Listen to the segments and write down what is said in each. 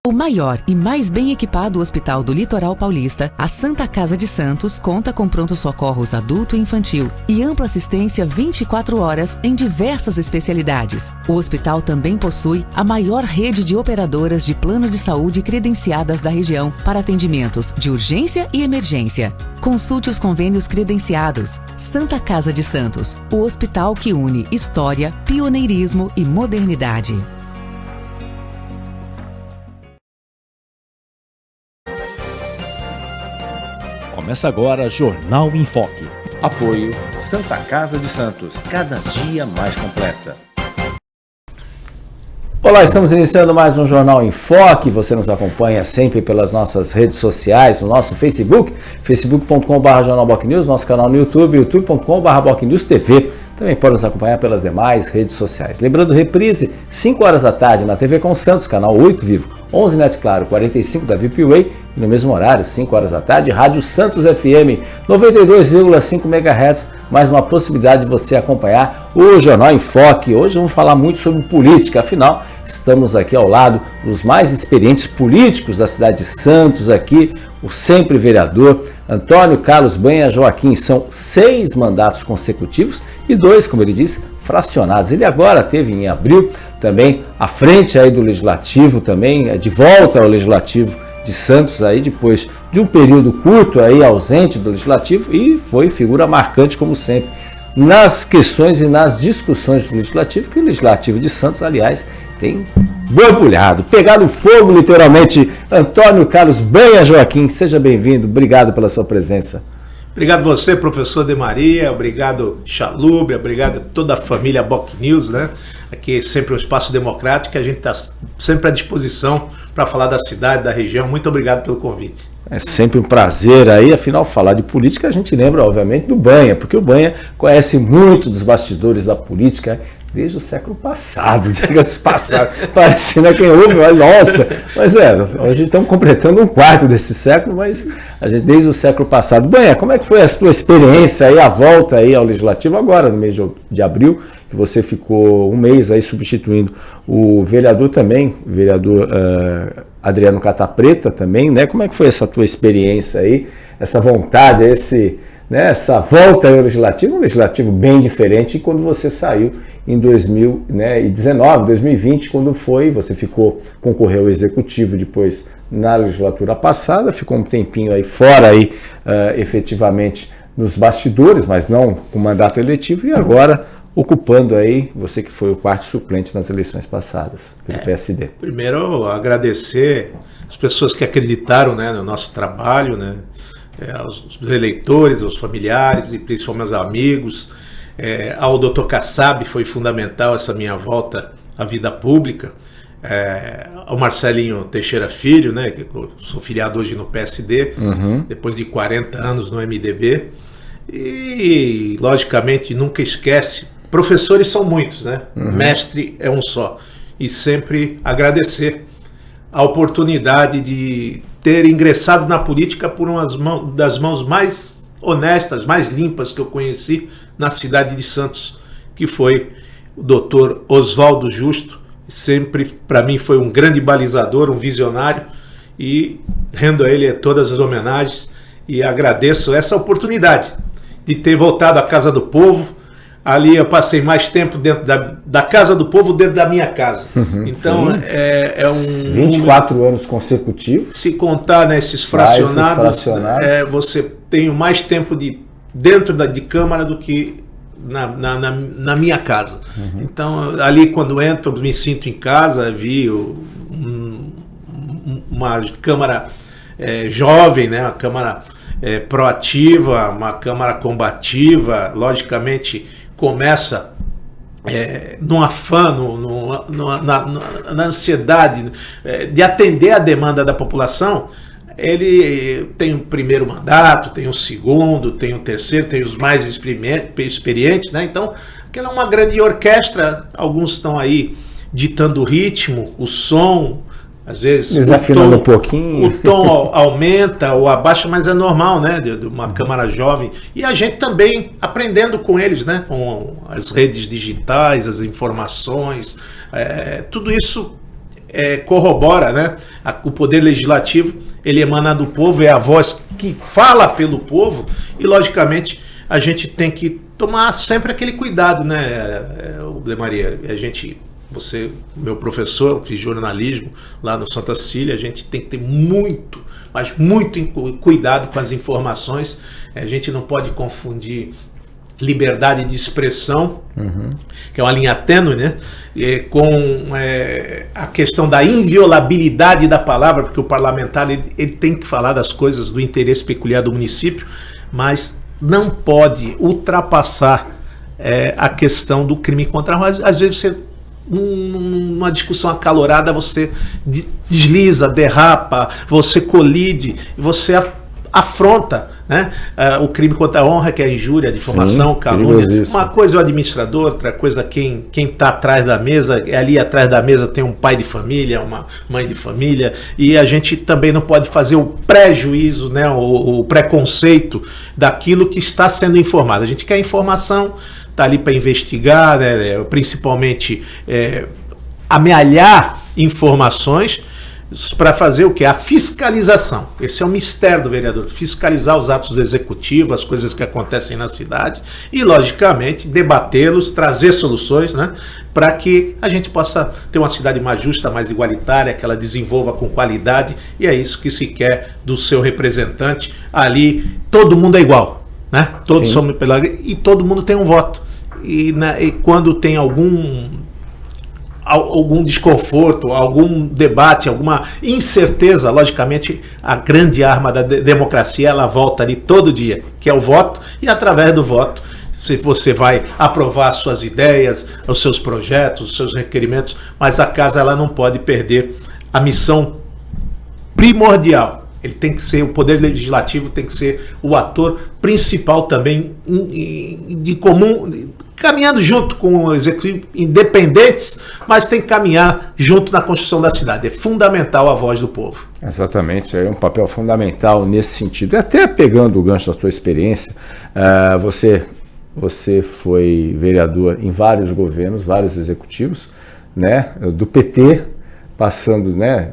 O maior e mais bem equipado hospital do Litoral Paulista, a Santa Casa de Santos conta com pronto-socorros adulto e infantil e ampla assistência 24 horas em diversas especialidades. O hospital também possui a maior rede de operadoras de plano de saúde credenciadas da região para atendimentos de urgência e emergência. Consulte os convênios credenciados. Santa Casa de Santos, o hospital que une história, pioneirismo e modernidade. Começa agora Jornal em Foque. Apoio Santa Casa de Santos, cada dia mais completa. Olá, estamos iniciando mais um Jornal em Foque. Você nos acompanha sempre pelas nossas redes sociais, no nosso Facebook, facebook.com.br jornalbocnews, nosso canal no YouTube, youtube.com.br bocnewstv. Também pode nos acompanhar pelas demais redes sociais. Lembrando, reprise, 5 horas da tarde na TV com Santos, canal 8 Vivo, 11 Net Claro, 45 da ViPway e no mesmo horário, 5 horas da tarde, Rádio Santos FM, 92,5 MHz, mais uma possibilidade de você acompanhar o Jornal em Foque. Hoje vamos falar muito sobre política, afinal, estamos aqui ao lado dos mais experientes políticos da cidade de Santos, aqui, o sempre vereador Antônio Carlos Banha Joaquim. São 6 mandatos consecutivos e 2, como ele disse, fracionados. Ele agora teve em abril também à frente aí do Legislativo, também de volta ao Legislativo de Santos, aí depois de um período curto aí ausente do Legislativo, e foi figura marcante, como sempre, nas questões e nas discussões do Legislativo, que o Legislativo de Santos, aliás, tem borbulhado, pegado fogo literalmente. Antônio Carlos Banha Joaquim, seja bem-vindo, obrigado pela sua presença. Obrigado você, professor De Maria, obrigado Chalubre, obrigado a toda a família BocNews, né? Aqui é sempre um espaço democrático, a gente está sempre à disposição para falar da cidade, da região. Muito obrigado pelo convite. É sempre um prazer aí, afinal, falar de política, a gente lembra, obviamente, do Banha, porque o Banha conhece muito dos bastidores da política desde o século passado, diga-se passado, parecendo quem ouve, nossa, mas hoje estamos completando um quarto desse século, mas a gente desde o século passado. Banha, como é que foi a sua experiência aí, a volta aí ao Legislativo agora, no mês de abril, que você ficou um mês aí substituindo o vereador também, o vereador Adriano Catapreta também, né? Como é que foi essa tua experiência aí, essa vontade, essa volta ao Legislativo, um Legislativo bem diferente quando você saiu em 2019, 2020, quando você concorreu ao Executivo depois na legislatura passada, ficou um tempinho aí fora aí, efetivamente nos bastidores, mas não com mandato eletivo, e agora ocupando aí, você que foi o quarto suplente nas eleições passadas pelo PSD. Primeiro, agradecer as pessoas que acreditaram, né, no nosso trabalho, né, aos eleitores, aos familiares e principalmente aos amigos. Ao Dr. Kassab foi fundamental essa minha volta à vida pública. Ao Marcelinho Teixeira Filho, né, que eu sou filiado hoje no PSD, depois de 40 anos no MDB. E, logicamente, nunca esquece, professores são muitos, né? Mestre é um só. E sempre agradecer a oportunidade de ter ingressado na política por uma das mãos mais honestas, mais limpas que eu conheci na cidade de Santos, que foi o doutor Oswaldo Justo. Sempre, para mim, foi um grande balizador, um visionário, e rendo a ele todas as homenagens e agradeço essa oportunidade de ter voltado à Casa do Povo. Ali eu passei mais tempo dentro da Casa do Povo, dentro da minha casa. Então é um 24 anos consecutivos. Se contar nesses fracionados, você tem mais tempo dentro de Câmara do que na minha casa. Então ali quando entro me sinto em casa, vi uma Câmara jovem, né? Uma Câmara proativa, uma Câmara combativa, logicamente começa no afã, na ansiedade de atender a demanda da população. Ele tem um primeiro mandato, tem um segundo, tem um terceiro, tem os mais experientes, né? Então, aquela é uma grande orquestra, alguns estão aí ditando o ritmo, o som, às vezes desafinando um pouquinho, o tom aumenta ou abaixa, mas é normal, né, de uma Câmara jovem, e a gente também aprendendo com eles, né, com as redes digitais, as informações, tudo isso corrobora, né? O poder legislativo, ele emana do povo, é a voz que fala pelo povo, e logicamente a gente tem que tomar sempre aquele cuidado, né, Maria? Você, meu professor, eu fiz jornalismo lá no Santa Cecília, a gente tem que ter muito, mas muito cuidado com as informações. A gente não pode confundir liberdade de expressão, que é uma linha tênue, né, com a questão da inviolabilidade da palavra, porque o parlamentar ele tem que falar das coisas do interesse peculiar do município, mas não pode ultrapassar a questão do crime contra a honra. Às vezes você, numa discussão acalorada, você desliza, derrapa, você colide, você afronta, né, o crime contra a honra, que é a injúria, a difamação, calúnia. Uma coisa é o administrador, outra coisa quem está atrás da mesa. Ali atrás da mesa tem um pai de família, uma mãe de família, e a gente também não pode fazer o prejuízo, né, o preconceito daquilo que está sendo informado. A gente quer informação, está ali para investigar, né, principalmente amealhar informações para fazer o que? A fiscalização. Esse é o mistério do vereador, fiscalizar os atos do executivo, as coisas que acontecem na cidade e, logicamente, debatê-los, trazer soluções, né, para que a gente possa ter uma cidade mais justa, mais igualitária, que ela desenvolva com qualidade, e é isso que se quer do seu representante. Ali, todo mundo é igual, né? Todos somos e todo mundo tem um voto. E quando tem algum desconforto, algum debate, alguma incerteza, logicamente a grande arma da democracia, ela volta ali todo dia, que é o voto, e através do voto se você vai aprovar as suas ideias, os seus projetos, os seus requerimentos, mas a casa ela não pode perder a missão primordial. Ele tem que ser, o poder legislativo tem que ser o ator principal também, de comum, caminhando junto com o executivo, independentes, mas tem que caminhar junto na construção da cidade. É fundamental a voz do povo. Exatamente, é um papel fundamental nesse sentido. E até pegando o gancho da sua experiência, você foi vereador em vários governos, vários executivos, né, do PT, passando, né,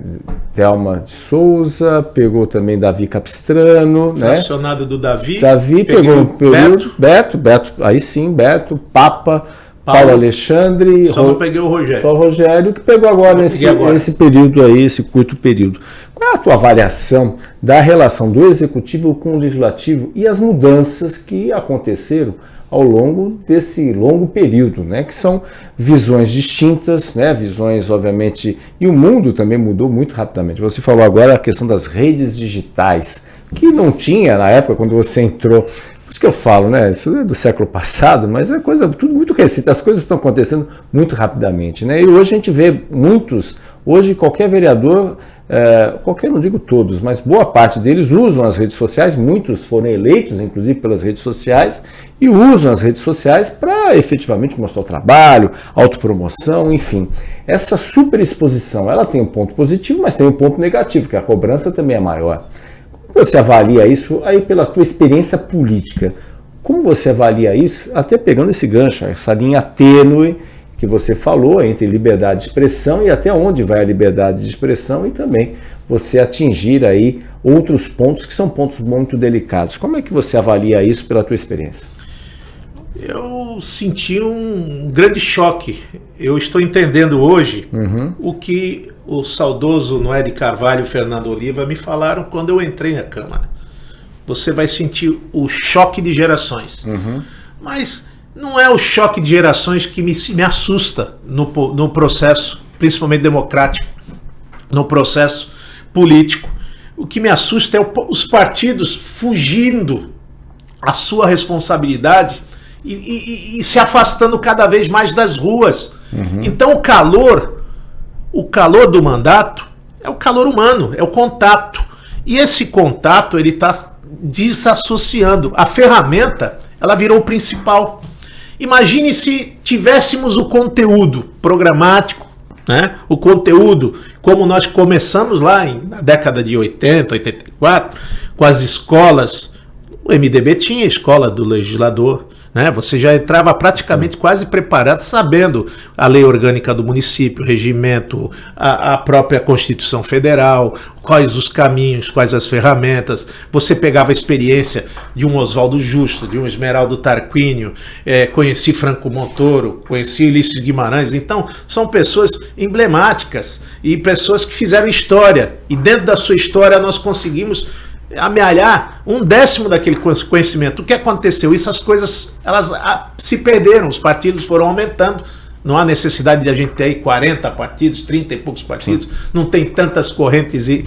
Thelma de Souza, pegou também Davi Capistrano, fracionado, né? Do Davi pegou um período, Beto, aí sim, Beto, Papa, Paulo Alexandre, só não peguei o Rogério. Só o Rogério, que pegou agora esse período aí, esse curto período. Qual é a tua avaliação da relação do Executivo com o Legislativo e as mudanças que aconteceram ao longo desse longo período, né, que são visões distintas, né, visões, obviamente, e o mundo também mudou muito rapidamente. Você falou agora a questão das redes digitais, que não tinha na época quando você entrou. Por isso que eu falo, né, isso é do século passado, mas é coisa tudo muito recente, as coisas estão acontecendo muito rapidamente, né, e hoje a gente vê hoje qualquer vereador, não digo todos, mas boa parte deles usam as redes sociais, muitos foram eleitos, inclusive, pelas redes sociais, e usam as redes sociais para efetivamente mostrar o trabalho, autopromoção, enfim. Essa superexposição, ela tem um ponto positivo, mas tem um ponto negativo, que a cobrança também é maior. Como você avalia isso aí pela tua experiência política? Como você avalia isso, até pegando esse gancho, essa linha tênue que você falou entre liberdade de expressão e até onde vai a liberdade de expressão e também você atingir aí outros pontos que são pontos muito delicados. Como é que você avalia isso pela tua experiência? Eu senti um grande choque. Eu estou entendendo hoje o que o saudoso Noé de Carvalho e o Fernando Oliva me falaram quando eu entrei na Câmara. Você vai sentir o choque de gerações. Mas não é o choque de gerações que me assusta no processo, principalmente democrático, no processo político. O que me assusta é os partidos fugindo a sua responsabilidade e se afastando cada vez mais das ruas. Então o calor do mandato é o calor humano, é o contato. E esse contato ele está desassociando. A ferramenta ela virou o principal. Imagine se tivéssemos o conteúdo programático, né? O conteúdo, como nós começamos lá na década de 80, 84, com as escolas. O MDB tinha a escola do legislador, né? Você já entrava praticamente quase preparado, sabendo a lei orgânica do município, o regimento, a própria Constituição Federal, quais os caminhos, quais as ferramentas. Você pegava a experiência de um Oswaldo Justo, de um Esmeraldo Tarquínio, conheci Franco Montoro, conheci Ulisses Guimarães. Então, são pessoas emblemáticas e pessoas que fizeram história. E dentro da sua história nós conseguimos amealhar 1/10 daquele conhecimento. O que aconteceu? Essas coisas elas se perderam, os partidos foram aumentando. Não há necessidade de a gente ter aí 40 partidos, 30 e poucos partidos, não tem tantas correntes de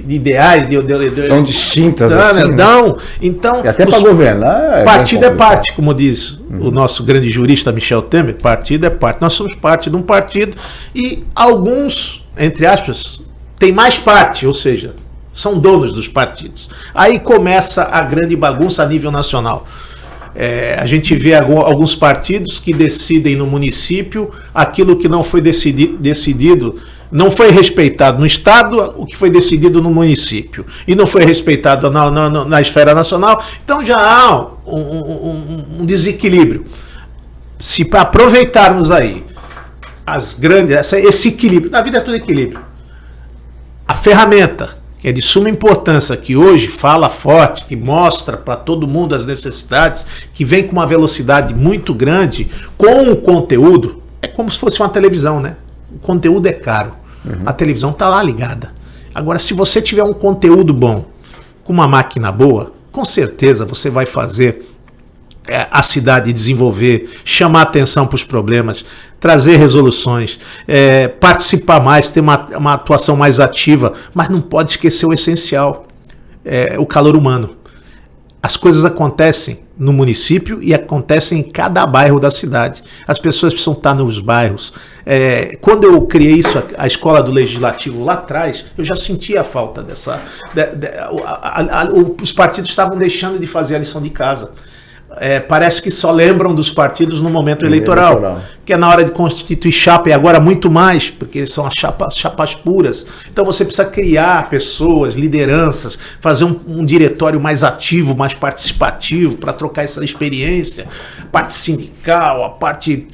ideais tão distintas assim. Não. Então, e até para governar. Partido é parte, como diz o nosso grande jurista Michel Temer, partido é parte. Nós somos parte de um partido e alguns, entre aspas, têm mais parte, ou seja, são donos dos partidos. Aí começa a grande bagunça a nível nacional. A gente vê alguns partidos que decidem no município aquilo que não foi decidido, não foi respeitado no estado, o que foi decidido no município, e não foi respeitado na esfera nacional. Então já há um desequilíbrio. Se para aproveitarmos aí esse equilíbrio, na vida é tudo equilíbrio. A ferramenta que é de suma importância, que hoje fala forte, que mostra para todo mundo as necessidades, que vem com uma velocidade muito grande, com o conteúdo, é como se fosse uma televisão, né? O conteúdo é caro, a televisão está lá ligada. Agora, se você tiver um conteúdo bom, com uma máquina boa, com certeza você vai fazer a cidade desenvolver, chamar atenção para os problemas, trazer resoluções, participar mais, ter uma atuação mais ativa, mas não pode esquecer o essencial, o calor humano. As coisas acontecem no município e acontecem em cada bairro da cidade. As pessoas precisam estar nos bairros. Quando eu criei isso, a escola do Legislativo lá atrás, eu já sentia a falta dessa... os partidos estavam deixando de fazer a lição de casa. Parece que só lembram dos partidos no momento eleitoral, que é na hora de constituir chapa, e agora muito mais, porque são as chapas puras. Então você precisa criar pessoas, lideranças, fazer um diretório mais ativo, mais participativo, para trocar essa experiência, a parte sindical, a parte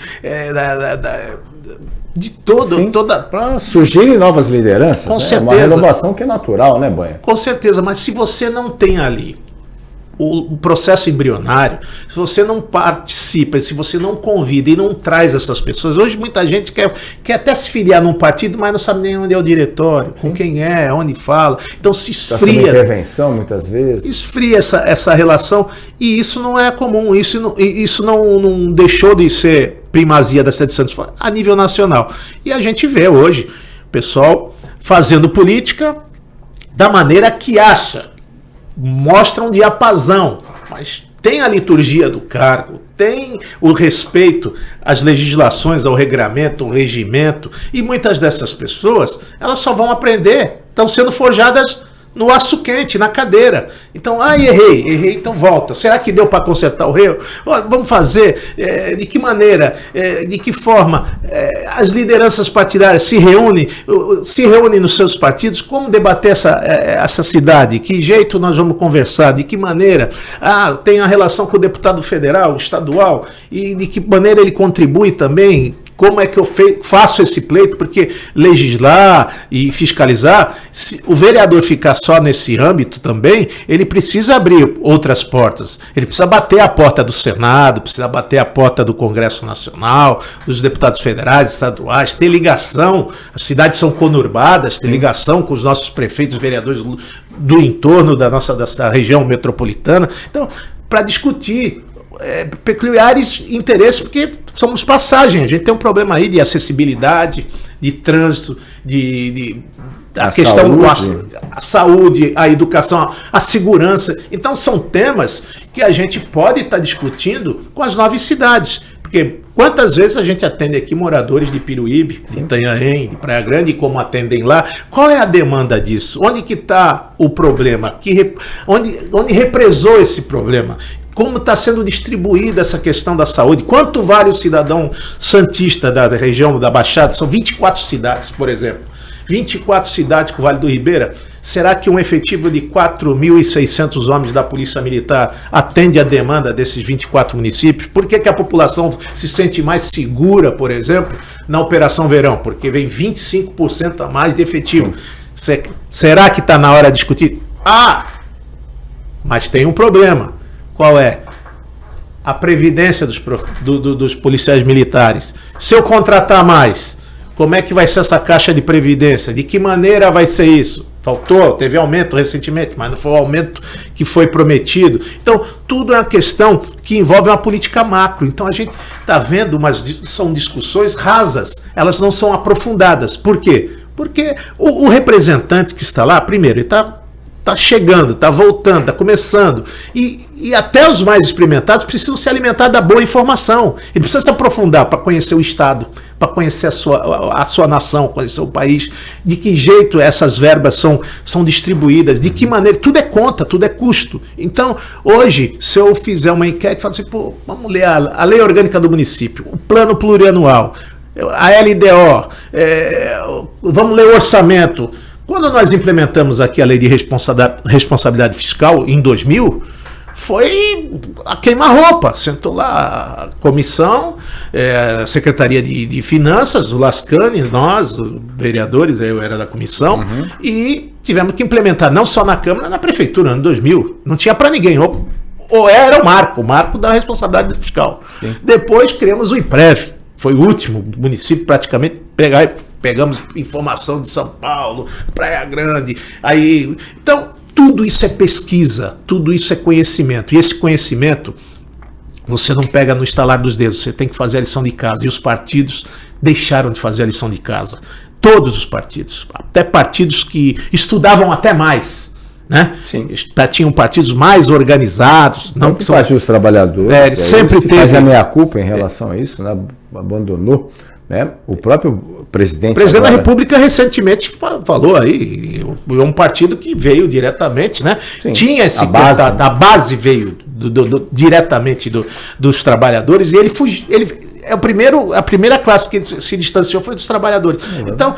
de toda... Para surgirem novas lideranças, com certeza. Uma renovação que é natural, né, Banha? Com certeza, mas se você não tem ali o processo embrionário, se você não participa, se você não convida e não traz essas pessoas, hoje muita gente quer até se filiar num partido, mas não sabe nem onde é o diretório, com quem onde fala, então se esfria. Intervenção muitas vezes. Esfria essa relação, e isso não é comum, isso não deixou de ser primazia da cidade de Santos a nível nacional. E a gente vê hoje o pessoal fazendo política da maneira que acha, mostra um diapasão, mas tem a liturgia do cargo, tem o respeito às legislações, ao regramento, ao regimento, e muitas dessas pessoas, elas só vão aprender, estão sendo forjadas no aço quente, na cadeira. Então, errei, então volta. Será que deu para consertar o erro? Vamos fazer, de que maneira, de que forma as lideranças partidárias se reúnem nos seus partidos, como debater essa cidade, que jeito nós vamos conversar, de que maneira, tem a relação com o deputado federal, estadual, e de que maneira ele contribui também. Como é que eu faço esse pleito? Porque legislar e fiscalizar, se o vereador ficar só nesse âmbito também, ele precisa abrir outras portas. Ele precisa bater a porta do Senado, precisa bater a porta do Congresso Nacional, dos deputados federais, estaduais, ter ligação. As cidades são conurbadas, ter ligação com os nossos prefeitos e vereadores do entorno dessa região metropolitana. Então, para discutir peculiares interesses, porque somos passagem, a gente tem um problema aí de acessibilidade, de trânsito, a questão a saúde, a educação, a segurança. Então são temas que a gente pode estar discutindo com as 9 cidades, porque quantas vezes a gente atende aqui moradores de Piruíbe, de Itanhaém, de Praia Grande, e como atendem lá, qual é a demanda disso? Onde que está o problema? Onde represou esse problema? Como está sendo distribuída essa questão da saúde? Quanto vale o cidadão santista da região da Baixada? São 24 cidades, por exemplo. 24 cidades com o Vale do Ribeira. Será que um efetivo de 4.600 homens da Polícia Militar atende a demanda desses 24 municípios? Por que a população se sente mais segura, por exemplo, na Operação Verão? Porque vem 25% a mais de efetivo. Será que está na hora de discutir? Mas tem um problema. Qual é? A previdência dos policiais militares. Se eu contratar mais, como é que vai ser essa caixa de previdência? De que maneira vai ser isso? Teve aumento recentemente, mas não foi o aumento que foi prometido. Então, tudo é uma questão que envolve uma política macro. Então, a gente está vendo, mas são discussões rasas, elas não são aprofundadas. Por quê? Porque o representante que está lá, primeiro, ele está chegando, está voltando, está começando. E até os mais experimentados precisam se alimentar da boa informação. Ele precisa se aprofundar para conhecer o Estado, para conhecer a sua nação, conhecer o país, de que jeito essas verbas são distribuídas, de que maneira, tudo é conta, tudo é custo. Então, hoje, se eu fizer uma enquete, falo assim, vamos ler a Lei Orgânica do Município, o Plano Plurianual, a LDO, vamos ler o orçamento. Quando nós implementamos aqui a Lei de Responsabilidade Fiscal, em 2000, foi a queima-roupa. Sentou lá a comissão, a Secretaria de Finanças, o Lascani, nós, os vereadores, eu era da comissão, e tivemos que implementar, não só na Câmara, na Prefeitura, no ano 2000. Não tinha para ninguém. Ou era o marco da responsabilidade fiscal. Sim. Depois criamos o IPREV. Foi o último município praticamente pegamos informação de São Paulo, Praia Grande, então tudo isso é pesquisa, tudo isso é conhecimento, e esse conhecimento você não pega no estalar dos dedos, você tem que fazer a lição de casa, e os partidos deixaram de fazer a lição de casa, todos os partidos, até partidos que estudavam até mais, né? Sim. Tinham partidos mais organizados, não que são partidos trabalhadores, sempre teve, faz a meia-culpa em relação a isso, né? Abandonou, né? O próprio presidente da República recentemente falou aí, é um partido que veio diretamente, né? Sim, tinha esse a base veio diretamente dos trabalhadores, e ele é a primeira classe que se distanciou foi dos trabalhadores. Então,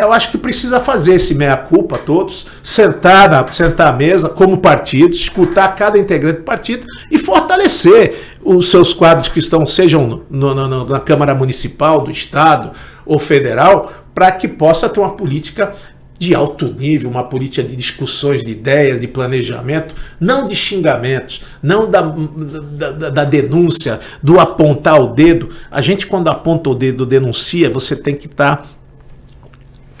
eu acho que precisa fazer esse meia-culpa todos, sentar à mesa como partido, escutar cada integrante do partido e fortalecer os seus quadros que sejam na Câmara Municipal, do Estado ou Federal, para que possa ter uma política de alto nível, uma política de discussões, de ideias, de planejamento, não de xingamentos, não da denúncia, do apontar o dedo. A gente, quando aponta o dedo, denuncia, você tem que estar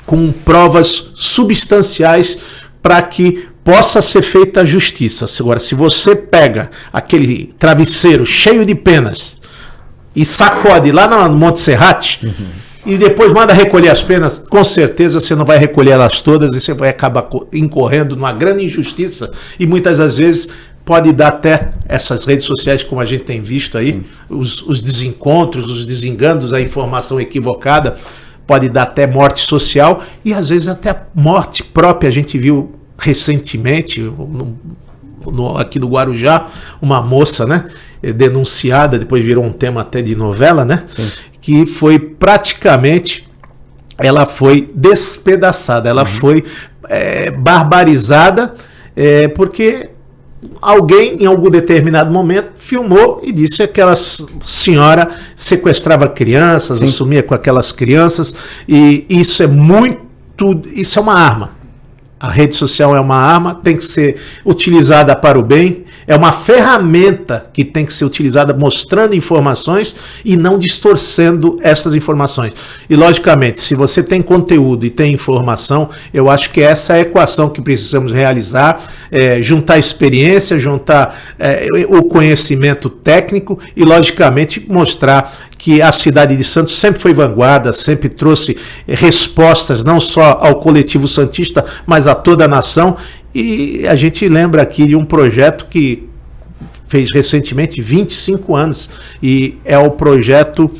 com provas substanciais para que possa ser feita a justiça. Agora, se você pega aquele travesseiro cheio de penas e sacode lá no Monte Serrate, e depois manda recolher as penas, com certeza você não vai recolher elas todas e você vai acabar incorrendo numa grande injustiça, e muitas das vezes pode dar até essas redes sociais, como a gente tem visto aí, os desencontros, os desenganos, a informação equivocada, pode dar até morte social e às vezes até morte própria. A gente viu recentemente, aqui no Guarujá, uma moça, né, denunciada, depois virou um tema até de novela, né? Sim. Que foi praticamente, ela foi despedaçada, ela foi barbarizada, porque alguém em algum determinado momento filmou e disse que aquela senhora sequestrava crianças, assumia com aquelas crianças, e isso é uma arma. A rede social é uma arma, tem que ser utilizada para o bem, é uma ferramenta que tem que ser utilizada mostrando informações e não distorcendo essas informações. E, logicamente, se você tem conteúdo e tem informação, eu acho que essa é a equação que precisamos realizar, juntar experiência, juntar o conhecimento técnico e, logicamente, mostrar que a cidade de Santos sempre foi vanguarda, sempre trouxe respostas não só ao coletivo santista, mas a toda a nação. E a gente lembra aqui de um projeto que fez recentemente 25 anos, e é o projeto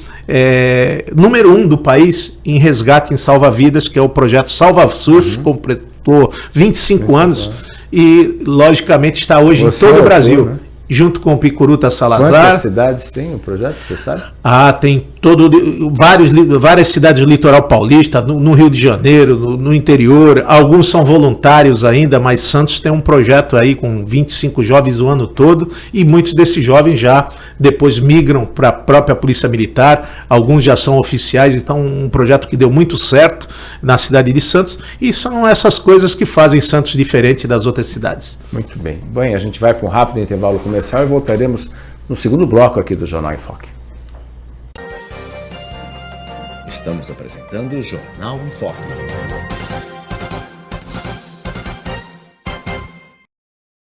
número 1 do país em resgate em salva-vidas, que é o projeto Salva-Surf, completou 25 anos e, logicamente, está hoje em todo o Brasil. Né? Junto com o Picuruta Salazar. Quantas cidades tem o projeto, você sabe? Tem várias cidades do litoral paulista, no Rio de Janeiro, no interior. Alguns são voluntários ainda, mas Santos tem um projeto aí com 25 jovens o ano todo, e muitos desses jovens já depois migram para a própria Polícia Militar, alguns já são oficiais, então um projeto que deu muito certo na cidade de Santos, e são essas coisas que fazem Santos diferente das outras cidades. Muito bem. Bem, a gente vai para um rápido intervalo comercial e voltaremos no segundo bloco aqui do Jornal em Foque. Estamos apresentando o Jornal em Foque.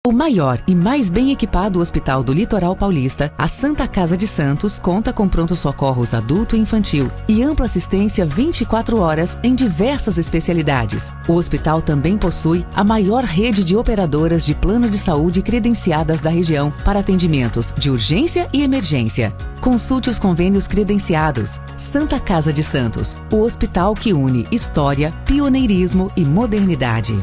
O maior e mais bem equipado hospital do Litoral Paulista, a Santa Casa de Santos, conta com pronto-socorros adulto e infantil e ampla assistência 24 horas em diversas especialidades. O hospital também possui a maior rede de operadoras de plano de saúde credenciadas da região para atendimentos de urgência e emergência. Consulte os convênios credenciados. Santa Casa de Santos, o hospital que une história, pioneirismo e modernidade.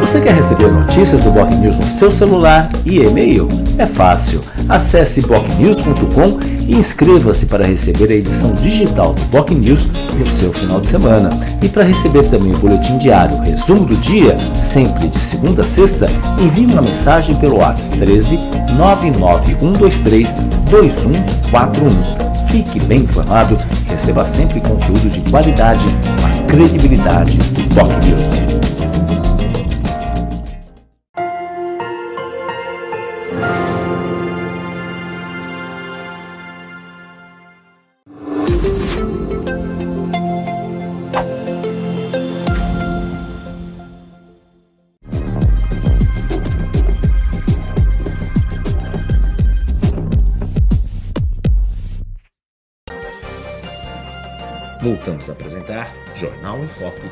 Você quer receber notícias do BocNews no seu celular e e-mail? É fácil. Acesse bocnews.com e inscreva-se para receber a edição digital do BocNews no seu final de semana. E para receber também o boletim diário, resumo do dia, sempre de segunda a sexta, envie uma mensagem pelo WhatsApp 13 99123 2141. Fique bem informado e receba sempre conteúdo de qualidade com a credibilidade do BocNews. Voltamos a apresentar Jornal em Foque.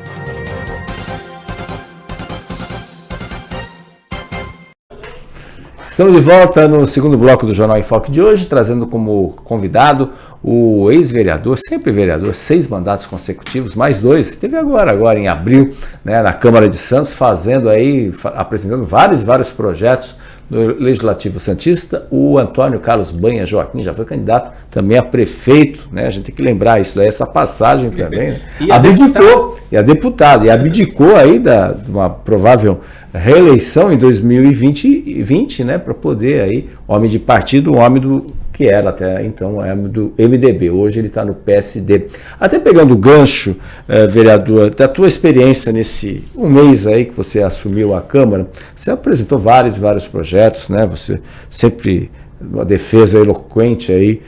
Estamos de volta no segundo bloco do Jornal em Foque de hoje, trazendo como convidado o ex-vereador, sempre vereador, 6 mandatos consecutivos, mais 2, esteve agora em abril, né, na Câmara de Santos, apresentando vários projetos no Legislativo Santista. O Antônio Carlos Banha Joaquim já foi candidato também a prefeito, né? A gente tem que lembrar isso daí, essa passagem também, né? Abdicou aí de uma provável reeleição em 2020, né, para poder aí, homem de partido, que era até então do MDB, hoje ele está no PSD. Até pegando o gancho, vereador, da tua experiência nesse mês aí que você assumiu a Câmara, você apresentou vários projetos, né? Você sempre uma defesa eloquente aí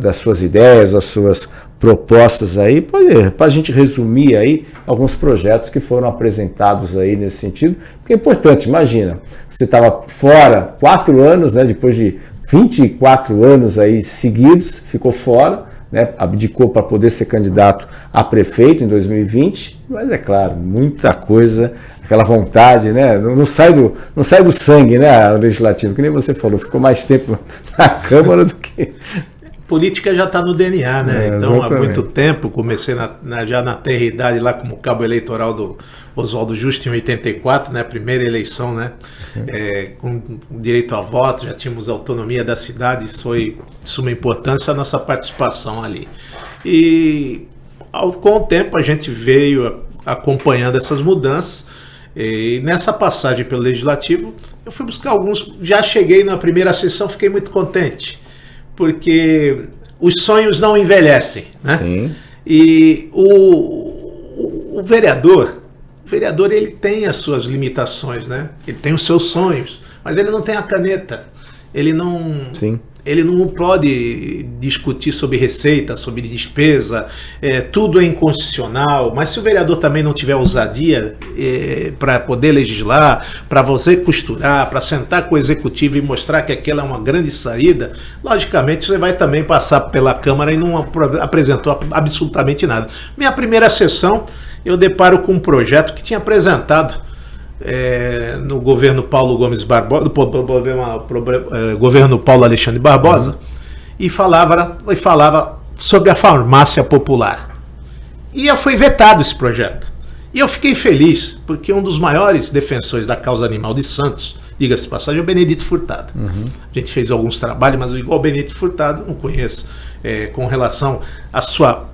das suas ideias, das suas propostas aí, para a gente resumir aí alguns projetos que foram apresentados aí nesse sentido, porque é importante, imagina, você estava fora 4 anos, né, depois de 24 anos aí seguidos, ficou fora, né, abdicou para poder ser candidato a prefeito em 2020, mas é claro, muita coisa, aquela vontade, né, não sai do sangue, né, o legislativo, que nem você falou, ficou mais tempo na Câmara do que... Política já está no DNA, né? Então, exatamente. Há muito tempo, comecei já na tenra idade lá como cabo eleitoral do Oswaldo Justo em 84, né? Primeira eleição, né? Com direito a voto, já tínhamos autonomia da cidade, isso foi de suma importância a nossa participação ali. E com o tempo a gente veio acompanhando essas mudanças, e nessa passagem pelo Legislativo eu fui buscar alguns, já cheguei na primeira sessão, fiquei muito contente, porque os sonhos não envelhecem, né? Sim. E o vereador ele tem as suas limitações, né? Ele tem os seus sonhos, mas ele não tem a caneta. Ele não pode discutir sobre receita, sobre despesa, tudo é inconstitucional, mas se o vereador também não tiver ousadia para poder legislar, para você costurar, para sentar com o executivo e mostrar que aquela é uma grande saída, logicamente você vai também passar pela Câmara e não apresentou absolutamente nada. Minha primeira sessão, eu deparo com um projeto que tinha apresentado no governo Paulo Gomes Barbosa, governo Paulo Alexandre Barbosa, e falava sobre a farmácia popular. E foi vetado esse projeto. E eu fiquei feliz, porque um dos maiores defensores da causa animal de Santos, diga-se de passagem, é o Benedito Furtado. A gente fez alguns trabalhos, mas igual o Benedito Furtado não conheço, com relação à sua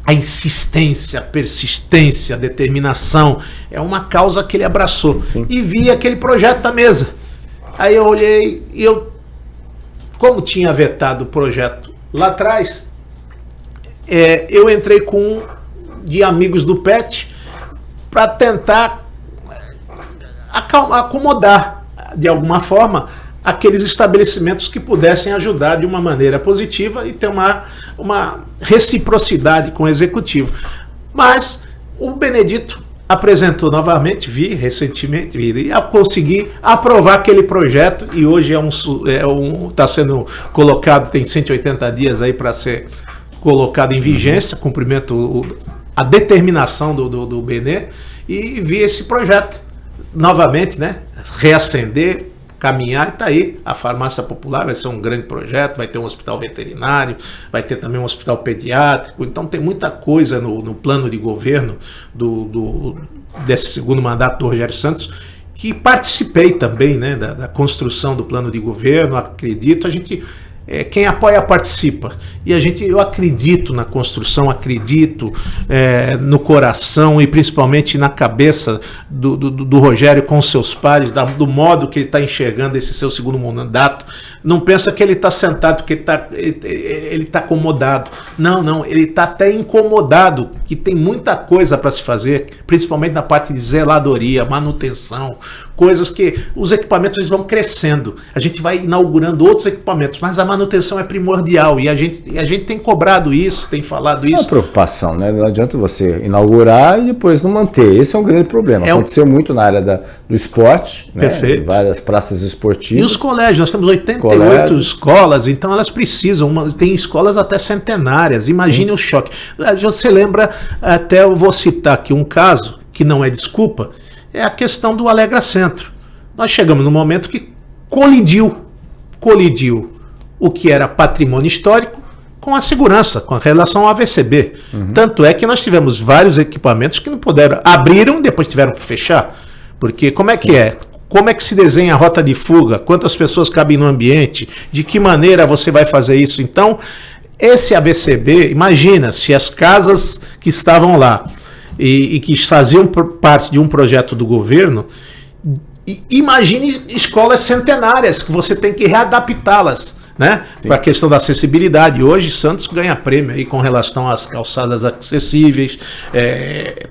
insistência, persistência, determinação. É uma causa que ele abraçou. Sim. E vi aquele projeto da mesa. Aí eu olhei e como tinha vetado o projeto lá atrás, eu entrei com um de amigos do PET para tentar acomodar de alguma forma aqueles estabelecimentos que pudessem ajudar de uma maneira positiva e ter uma reciprocidade com o executivo. Mas o Benedito apresentou novamente, recentemente, e consegui aprovar aquele projeto, e hoje está sendo colocado, tem 180 dias aí para ser colocado em vigência, cumprimento a determinação do Benê, e vi esse projeto novamente, né, reacender, caminhar, e está aí. A farmácia popular vai ser um grande projeto, vai ter um hospital veterinário, vai ter também um hospital pediátrico, então tem muita coisa no plano de governo desse segundo mandato do Rogério Santos, que participei também, né, da construção do plano de governo. Acredito, quem apoia participa, e eu acredito na construção, acredito no coração e principalmente na cabeça do Rogério com seus pares, do modo que ele está enxergando esse seu segundo mandato. Não pensa que ele está sentado, que ele está acomodado. Não, ele está até incomodado, que tem muita coisa para se fazer, principalmente na parte de zeladoria, manutenção, coisas que os equipamentos eles vão crescendo. A gente vai inaugurando outros equipamentos, mas a manutenção é primordial, e a gente tem cobrado isso, tem falado isso. É uma preocupação, né? Não adianta você inaugurar e depois não manter. Esse é um grande problema. Aconteceu muito na área do esporte, né? Perfeito. Várias praças esportivas. E os colégios, nós temos 88 escolas, então elas precisam, tem escolas até centenárias. Imagine o choque. Você lembra, até eu vou citar aqui um caso que não é desculpa, é a questão do Alegra Centro. Nós chegamos no momento que colidiu o que era patrimônio histórico com a segurança, com a relação ao AVCB. Tanto é que nós tivemos vários equipamentos que não puderam, abriram, depois tiveram que fechar. Porque como é que é? Como é que se desenha a rota de fuga? Quantas pessoas cabem no ambiente? De que maneira você vai fazer isso? Então, esse AVCB, imagina se as casas que estavam lá e que faziam parte de um projeto do governo, imagine escolas centenárias que você tem que readaptá-las, né, para a questão da acessibilidade. Hoje Santos ganha prêmio aí com relação às calçadas acessíveis,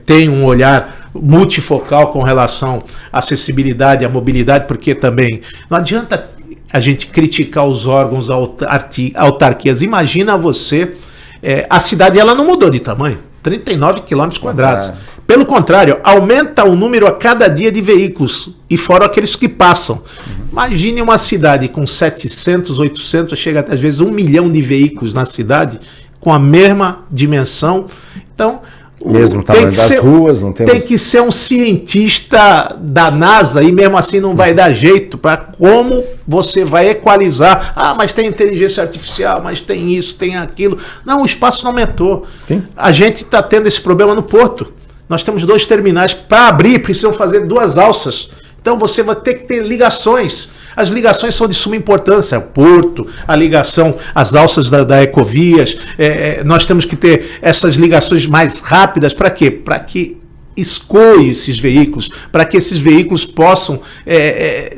tem um olhar multifocal com relação à acessibilidade, à mobilidade, porque também não adianta a gente criticar os órgãos, autarquias. Imagina você, a cidade ela não mudou de tamanho, 39 km². Pelo contrário, aumenta o número a cada dia de veículos, e fora aqueles que passam. Imagine uma cidade com 700, 800, chega até às vezes 1 milhão de veículos na cidade, com a mesma dimensão. Então, mesmo tamanho das ruas, não temos... tem que ser um cientista da NASA, e mesmo assim não vai dar jeito para como você vai equalizar. Mas tem inteligência artificial, mas tem isso, tem aquilo. Não, o espaço não aumentou. Sim. A gente está tendo esse problema no Porto. Nós temos 2 terminais que, para abrir, precisam fazer 2 alças. Então você vai ter que ter ligações. As ligações são de suma importância. O porto, a ligação, as alças da Ecovias. Nós temos que ter essas ligações mais rápidas. Para quê? Para que escoe esses veículos, para que esses veículos possam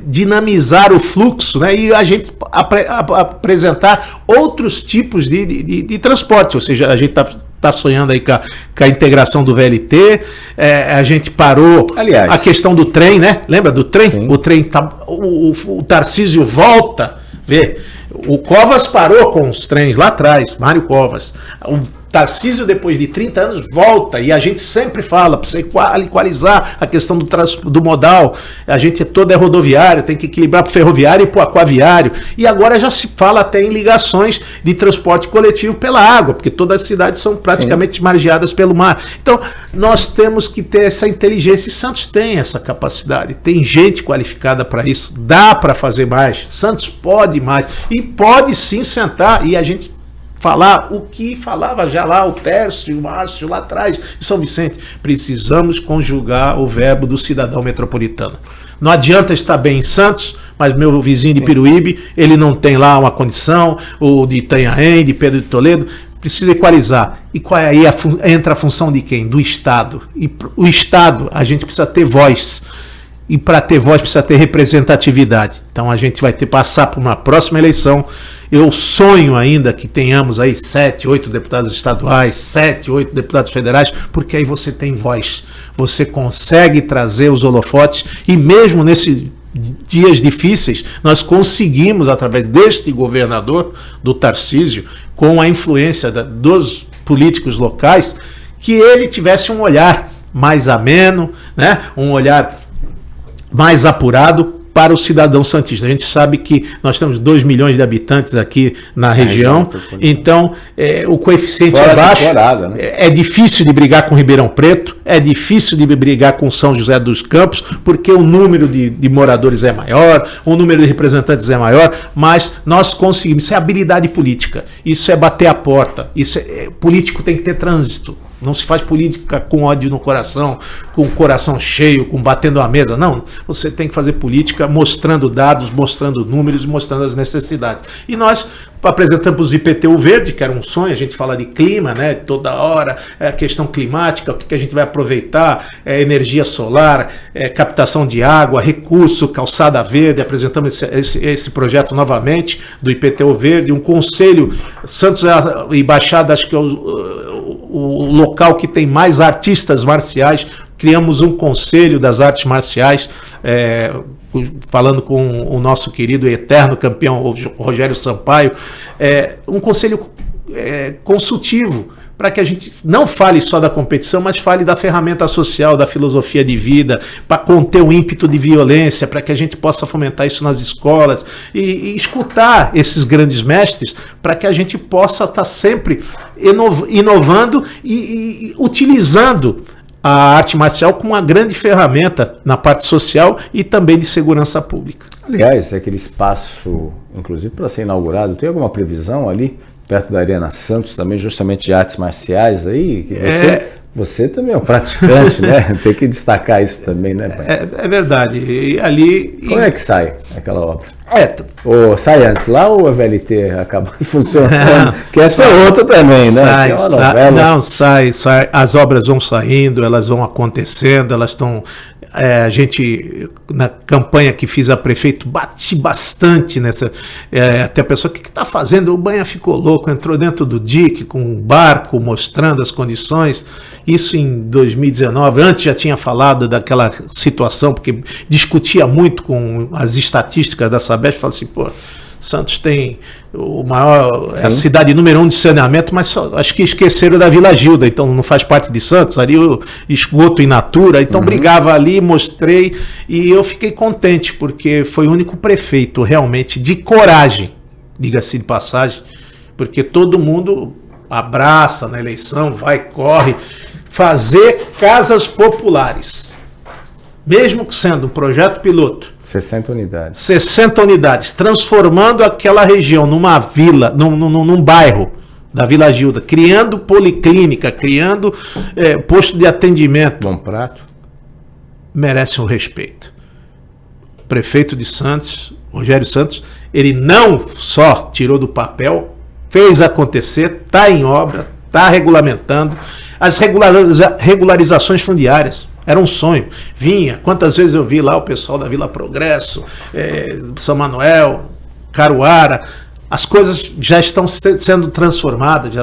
dinamizar o fluxo, né, e a gente apresentar outros tipos de transporte. Ou seja, a gente está sonhando aí com a integração do VLT, a gente parou. Aliás, a questão do trem, né? Lembra do trem? Sim. O trem o Tarcísio volta, vê. O Covas parou com os trens lá atrás, Mário Covas. O Tarcísio, depois de 30 anos, volta, e a gente sempre fala, para você equalizar a questão do modal, a gente todo é rodoviário, tem que equilibrar para o ferroviário e para o aquaviário, e agora já se fala até em ligações de transporte coletivo pela água, porque todas as cidades são praticamente margeadas pelo mar. Então, nós temos que ter essa inteligência, e Santos tem essa capacidade, tem gente qualificada para isso, dá para fazer mais, Santos pode mais, e pode sim sentar, e a gente falar o que falava já lá o Tércio e o Márcio lá atrás em São Vicente. Precisamos conjugar o verbo do cidadão metropolitano. Não adianta estar bem em Santos, mas meu vizinho de Piruíbe, ele não tem lá uma condição, o de Itanhaém, de Pedro de Toledo, precisa equalizar. E qual é aí entra a função de quem? Do Estado. E o Estado, a gente precisa ter voz. E para ter voz precisa ter representatividade. Então a gente vai ter que passar por uma próxima eleição. Eu sonho ainda que tenhamos aí 7, 8 deputados estaduais, 7, 8 deputados federais, porque aí você tem voz. Você consegue trazer os holofotes e mesmo nesses dias difíceis, nós conseguimos, através deste governador, do Tarcísio, com a influência dos políticos locais, que ele tivesse um olhar mais ameno, né? Um olhar mais apurado para o cidadão santista. A gente sabe que nós temos 2 milhões de habitantes aqui na região, então o coeficiente é baixo, né? É difícil de brigar com Ribeirão Preto, é difícil de brigar com São José dos Campos, porque o número de moradores é maior, o número de representantes é maior, mas nós conseguimos. Isso é habilidade política, isso é bater a porta, político tem que ter trânsito. Não se faz política com ódio no coração, com o coração cheio, com batendo a mesa. Não, você tem que fazer política mostrando dados, mostrando números, mostrando as necessidades. E nós apresentamos o IPTU Verde, que era um sonho, a gente fala de clima, né? Toda hora, a questão climática, o que a gente vai aproveitar, energia solar, captação de água, recurso, calçada verde, apresentamos esse projeto novamente do IPTU Verde, um conselho, Santos e Baixada, acho que é o local que tem mais artistas marciais, criamos um conselho das artes marciais, falando com o nosso querido e eterno campeão Rogério Sampaio, um conselho consultivo, para que a gente não fale só da competição, mas fale da ferramenta social, da filosofia de vida, para conter o ímpeto de violência, para que a gente possa fomentar isso nas escolas e escutar esses grandes mestres, para que a gente possa estar sempre inovando e utilizando a arte marcial como uma grande ferramenta na parte social e também de segurança pública. Aliás, aquele espaço, inclusive para ser inaugurado, tem alguma previsão ali? Perto da Arena Santos, também justamente de artes marciais aí, você também é um praticante, né? Tem que destacar isso também, né, pai? É verdade. E ali... Como é que sai aquela obra? Ou sai antes lá ou a VLT acaba funcionando? Que essa é outra também, né? Sai. As obras vão saindo, elas vão acontecendo, elas estão... a gente, na campanha que fiz a prefeito, bati bastante nessa... até a pessoa, o que está fazendo? O Banha ficou louco, entrou dentro do DIC com um barco, mostrando as condições. Isso em 2019, antes já tinha falado daquela situação, porque discutia muito com as estatísticas da Sabesp, falava assim, pô, Santos tem o maior, a cidade número 1 de saneamento, mas acho que esqueceram da Vila Gilda, então não faz parte de Santos, ali o esgoto in natura, então brigava ali, mostrei, e eu fiquei contente, porque foi o único prefeito realmente de coragem, diga-se de passagem, porque todo mundo abraça na eleição, corre, fazer casas populares, mesmo que sendo um projeto piloto, 60 unidades. 60 unidades, transformando aquela região numa vila, num bairro da Vila Gilda, criando policlínica, criando posto de atendimento. Bom prato. Merece um respeito. O prefeito de Santos, Rogério Santos, ele não só tirou do papel, fez acontecer, está em obra, está regulamentando. As regularizações fundiárias, era um sonho. Vinha, quantas vezes eu vi lá o pessoal da Vila Progresso, São Manuel, Caruara, as coisas já estão sendo transformadas,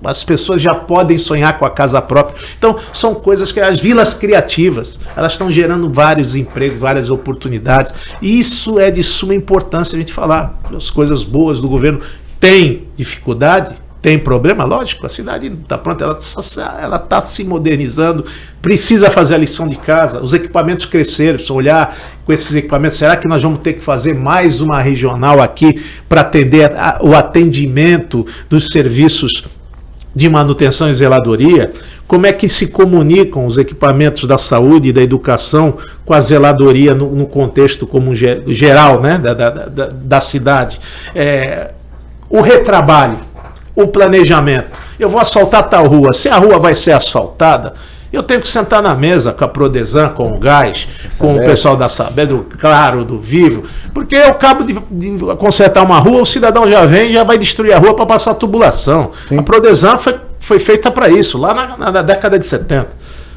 as pessoas já podem sonhar com a casa própria. Então, são coisas que as vilas criativas, elas estão gerando vários empregos, várias oportunidades. E isso é de suma importância a gente falar. As coisas boas do governo têm dificuldade, tem problema, lógico, a cidade não está pronta, ela está se modernizando, precisa fazer a lição de casa, os equipamentos cresceram, se olhar com esses equipamentos, será que nós vamos ter que fazer mais uma regional aqui para atender o atendimento dos serviços de manutenção e zeladoria? Como é que se comunicam os equipamentos da saúde e da educação com a zeladoria no contexto como geral, né, da cidade? O retrabalho, o planejamento. Eu vou asfaltar tal rua. Se a rua vai ser asfaltada, Eu tenho que sentar na mesa com a Prodesan, com o Gás, com o pessoal da Sabesp, do Claro, do Vivo, porque eu acabo de consertar uma rua, o cidadão já vem e já vai destruir a rua para passar a tubulação. Sim. A Prodesan foi feita para isso, lá na década de 70.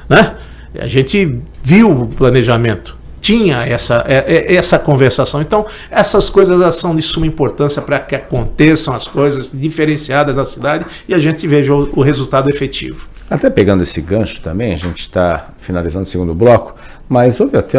Né? A gente viu o planejamento, tinha essa conversação. Então, essas coisas são de suma importância para que aconteçam as coisas diferenciadas na cidade e a gente veja o resultado efetivo. Até pegando esse gancho também, a gente está finalizando o segundo bloco, mas houve até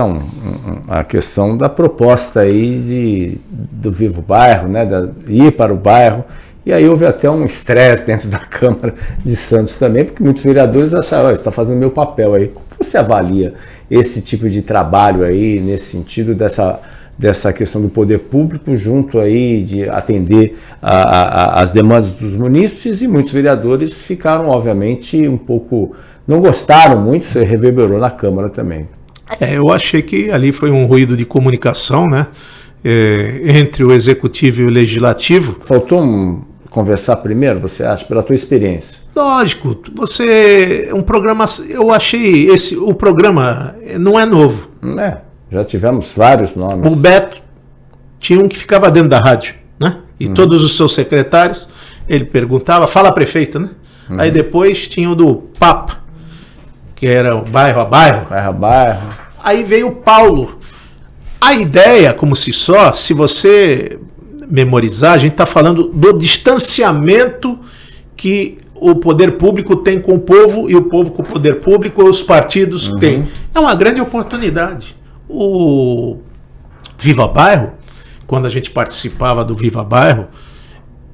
a questão da proposta aí do Viva o Bairro, né, ir para o bairro, e aí houve até um estresse dentro da Câmara de Santos também, porque muitos vereadores acharam, você está fazendo meu papel aí. Como você avalia esse tipo de trabalho aí, nesse sentido dessa questão do poder público junto aí de atender as demandas dos munícipes, e muitos vereadores ficaram, obviamente, um pouco, não gostaram muito, isso reverberou na Câmara também. Eu achei que ali foi um ruído de comunicação, né, entre o Executivo e o Legislativo. Faltou conversar primeiro, você acha, pela tua experiência? Lógico, um programa, eu achei, o programa não é novo. Já tivemos vários nomes. O Beto tinha um que ficava dentro da rádio, né? E todos os seus secretários, ele perguntava, fala prefeito, né? Aí depois tinha o do Papa, que era o bairro a bairro. Bairro a bairro. Aí veio o Paulo. A ideia, como se você memorizar, a gente está falando do distanciamento que o poder público tem com o povo e o povo com o poder público, os partidos têm. É uma grande oportunidade. O Viva Bairro, quando a gente participava do Viva Bairro,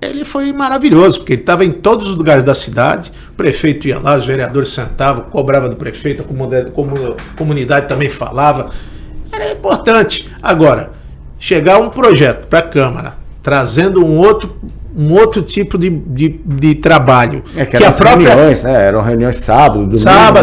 ele foi maravilhoso, porque ele estava em todos os lugares da cidade, o prefeito ia lá, os vereadores sentavam, cobrava do prefeito, a comunidade também falava, era importante. Agora, chegar um projeto para a Câmara, trazendo um outro tipo de trabalho. Que a própria reuniões, né? Eram reuniões sábado,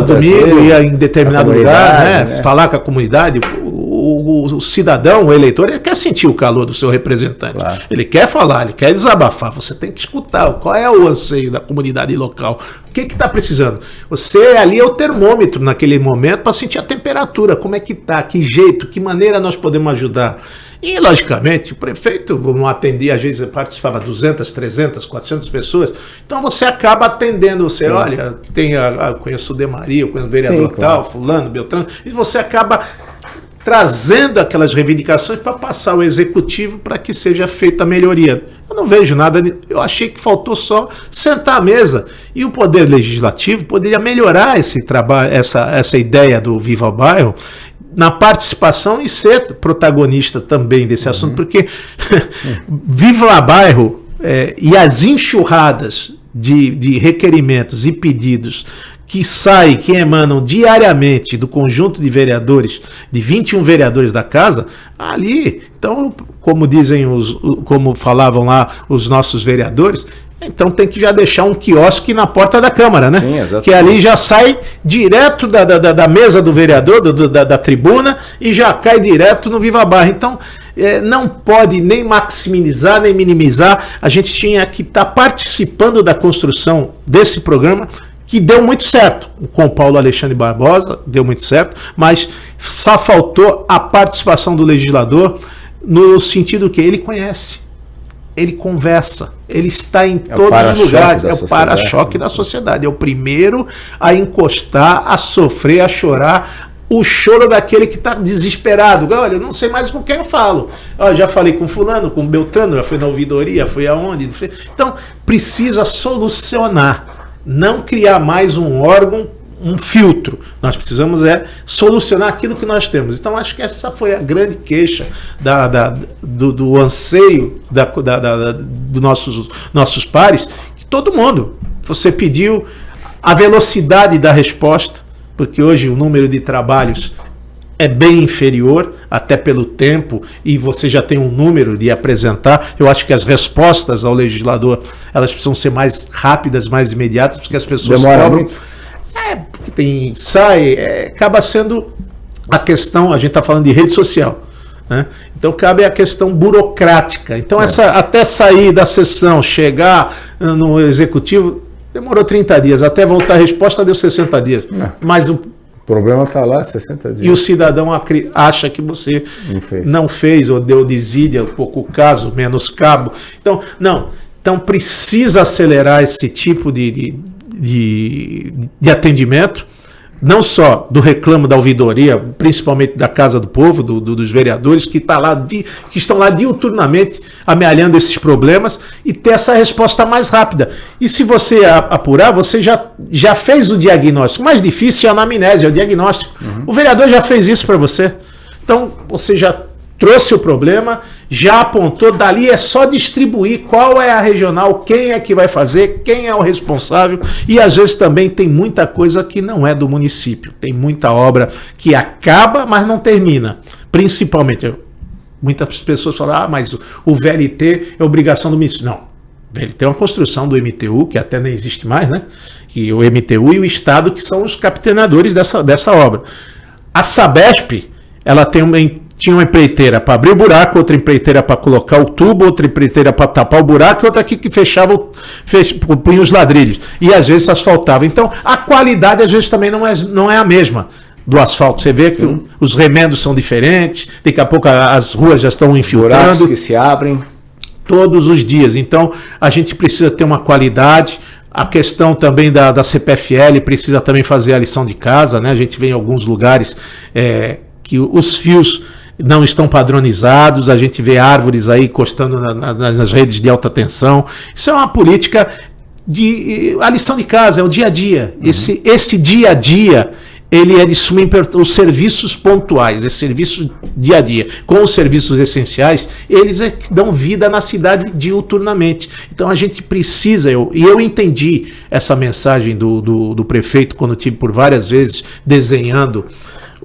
domingo, ia em determinado lugar, né? Falar com a comunidade. O cidadão, o eleitor, ele quer sentir o calor do seu representante. Claro. Ele quer falar, ele quer desabafar. Você tem que escutar qual é o anseio da comunidade local. O que está precisando? Você ali é o termômetro naquele momento para sentir a temperatura, como é que está, que jeito, que maneira nós podemos ajudar. E, logicamente, o prefeito não atendia, às vezes participava 200, 300, 400 pessoas, então você acaba atendendo, você, olha, eu conheço o Demaria, eu conheço o vereador tal, fulano, Beltrano, e você acaba trazendo aquelas reivindicações para passar ao Executivo para que seja feita a melhoria. Eu não vejo nada, eu achei que faltou só sentar à mesa, e o Poder Legislativo poderia melhorar esse trabalho, essa ideia do Viva o Bairro, na participação e ser protagonista também desse assunto, porque Viva Bairro e as enxurradas de requerimentos e pedidos que emanam diariamente do conjunto de vereadores, de 21 vereadores da casa, ali, então, como falavam lá os nossos vereadores, então tem que já deixar um quiosque na porta da Câmara, né? Sim, exatamente. Que ali já sai direto da mesa do vereador, da tribuna, e já cai direto no Viva Bairro. Então, não pode nem maximizar, nem minimizar. A gente tinha que estar participando da construção desse programa, que deu muito certo. Com o Paulo Alexandre Barbosa, deu muito certo, mas só faltou a participação do legislador, no sentido que ele conhece, ele conversa, ele está em todos os lugares, é o para-choque da sociedade, é o primeiro a encostar, a sofrer, a chorar, o choro daquele que está desesperado. Olha, eu não sei mais com quem eu falo. Já falei com fulano, com Beltrano, já fui na ouvidoria, fui aonde. Então, precisa solucionar, não criar mais um órgão, um filtro. Nós precisamos solucionar aquilo que nós temos. Então, acho que essa foi a grande queixa do anseio dos nossos pares, que todo mundo, você pediu a velocidade da resposta, porque hoje o número de trabalhos é bem inferior, até pelo tempo, e você já tem um número de apresentar. Eu acho que as respostas ao legislador, elas precisam ser mais rápidas, mais imediatas, porque as pessoas demora muito. Acaba sendo a questão, a gente está falando de rede social, né? Então cabe a questão burocrática. Então até sair da sessão, chegar no Executivo, Demorou 30 dias. Até voltar a resposta deu 60 dias. Mas o problema está lá, 60 dias. E o cidadão acha que você não fez ou deu desídia, pouco caso, menoscabo. Então, não. Então, precisa acelerar esse tipo de atendimento, não só do reclamo da ouvidoria, principalmente da Casa do Povo, dos vereadores, que estão lá diuturnamente amealhando esses problemas, e ter essa resposta mais rápida. E se você apurar, você já fez o diagnóstico. O mais difícil é a anamnese, é o diagnóstico. O vereador já fez isso para você. Então, você já trouxe o problema, já apontou, dali é só distribuir qual é a regional, quem é que vai fazer, quem é o responsável, e às vezes também tem muita coisa que não é do município, tem muita obra que acaba, mas não termina, principalmente, muitas pessoas falam, mas o VLT é obrigação do município. Não, o VLT é uma construção do MTU, que até nem existe mais, né? E o MTU e o Estado que são os capitaneadores dessa obra. A Sabesp, ela tinha uma empreiteira para abrir o buraco, outra empreiteira para colocar o tubo, outra empreiteira para tapar o buraco, e outra aqui que punha os ladrilhos. E às vezes asfaltava. Então, a qualidade às vezes também não é a mesma do asfalto. Você vê que os remendos são diferentes, daqui a pouco as ruas já estão infiltrando. Buracos que se abrem. Todos os dias. Então, a gente precisa ter uma qualidade. A questão também da CPFL precisa também fazer a lição de casa, né? A gente vê em alguns lugares que os fios não estão padronizados, a gente vê árvores aí encostando nas redes de alta tensão. Isso é uma política a lição de casa, é o dia a dia. Esse dia a dia, ele é de suma importância. Os serviços pontuais, esse serviço dia a dia, com os serviços essenciais, eles é que dão vida na cidade diuturnamente. Então a gente precisa, eu entendi essa mensagem do prefeito quando tive por várias vezes desenhando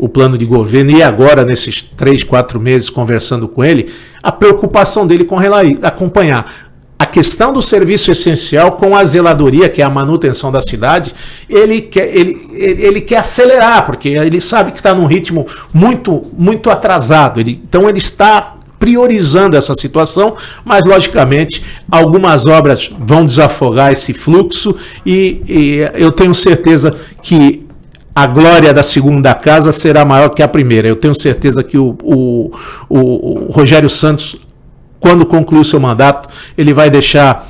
o plano de governo, e agora nesses 3, 4 meses conversando com ele, a preocupação dele com acompanhar a questão do serviço essencial com a zeladoria, que é a manutenção da cidade. Ele quer acelerar, porque ele sabe que está num ritmo muito, muito atrasado. Então ele está priorizando essa situação, mas logicamente algumas obras vão desafogar esse fluxo, e eu tenho certeza que a glória da segunda casa será maior que a primeira. Eu tenho certeza que o Rogério Santos, quando concluir o seu mandato, ele vai deixar,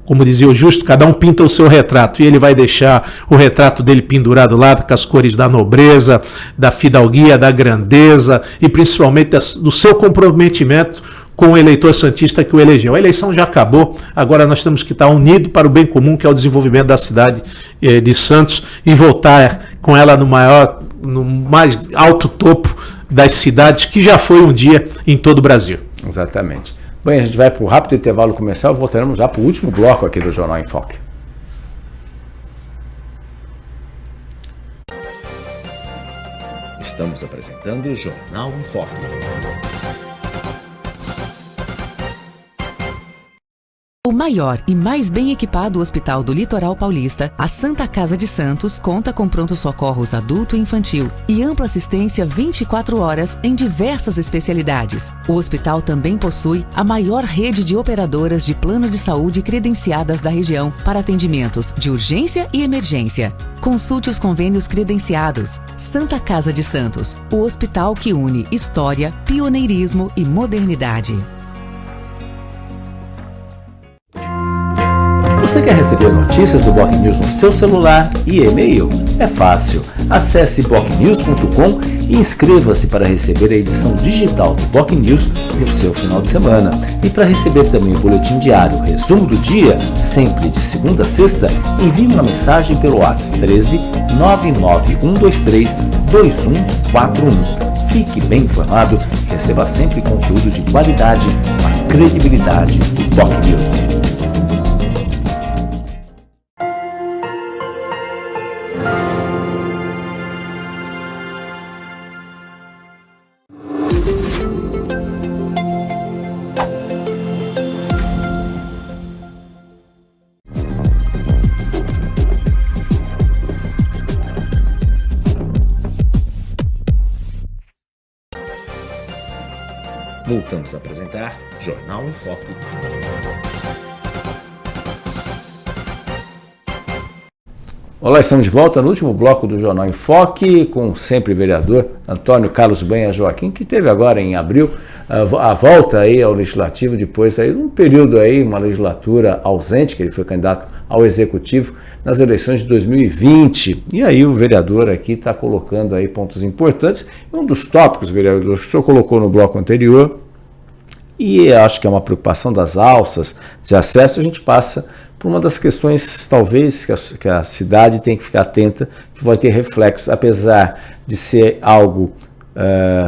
como dizia o Justo, cada um pinta o seu retrato, e ele vai deixar o retrato dele pendurado lá com as cores da nobreza, da fidalguia, da grandeza, e principalmente do seu comprometimento com o eleitor santista que o elegeu. A eleição já acabou, agora nós temos que estar unidos para o bem comum, que é o desenvolvimento da cidade de Santos, e voltar com ela no mais alto topo das cidades que já foi um dia em todo o Brasil. Exatamente. Bem, a gente vai para o rápido intervalo comercial, voltaremos já para o último bloco aqui do Jornal em Foque. Estamos apresentando o Jornal em Foque. O maior e mais bem equipado hospital do Litoral Paulista, a Santa Casa de Santos, conta com pronto-socorros adulto e infantil e ampla assistência 24 horas em diversas especialidades. O hospital também possui a maior rede de operadoras de plano de saúde credenciadas da região para atendimentos de urgência e emergência. Consulte os convênios credenciados. Santa Casa de Santos, o hospital que une história, pioneirismo e modernidade. Você quer receber notícias do BocNews no seu celular e e-mail? É fácil. Acesse bocnews.com e inscreva-se para receber a edição digital do BocNews no seu final de semana. E para receber também o boletim diário, resumo do dia, sempre de segunda a sexta, envie uma mensagem pelo WhatsApp 13 99123 2141. Fique bem informado e receba sempre conteúdo de qualidade com a credibilidade do BocNews. Voltamos a apresentar Jornal em Foque. Olá, estamos de volta no último bloco do Jornal em Foque, com sempre vereador Antônio Carlos Banha Joaquim, que teve agora em abril a volta aí ao Legislativo, depois aí um período aí, uma legislatura ausente, que ele foi candidato ao Executivo nas eleições de 2020. E aí o vereador aqui está colocando aí pontos importantes. Um dos tópicos, vereador, que o senhor colocou no bloco anterior, e acho que é uma preocupação das alças de acesso, a gente passa por uma das questões, talvez, que a cidade tem que ficar atenta, que vai ter reflexos, apesar de ser algo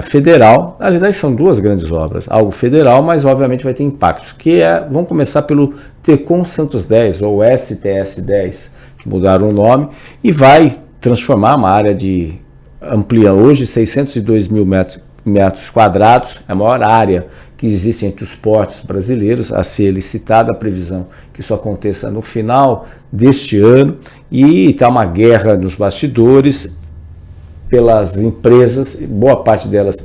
federal. Na verdade, são duas grandes obras, algo federal, mas obviamente vai ter impactos, vamos começar pelo Tecon Santos 10, ou STS 10, que mudaram o nome, e vai transformar uma área amplia hoje 602 mil metros quadrados, é a maior área que existe entre os portos brasileiros a ser licitada, a previsão que isso aconteça no final deste ano, e está uma guerra nos bastidores pelas empresas, boa parte delas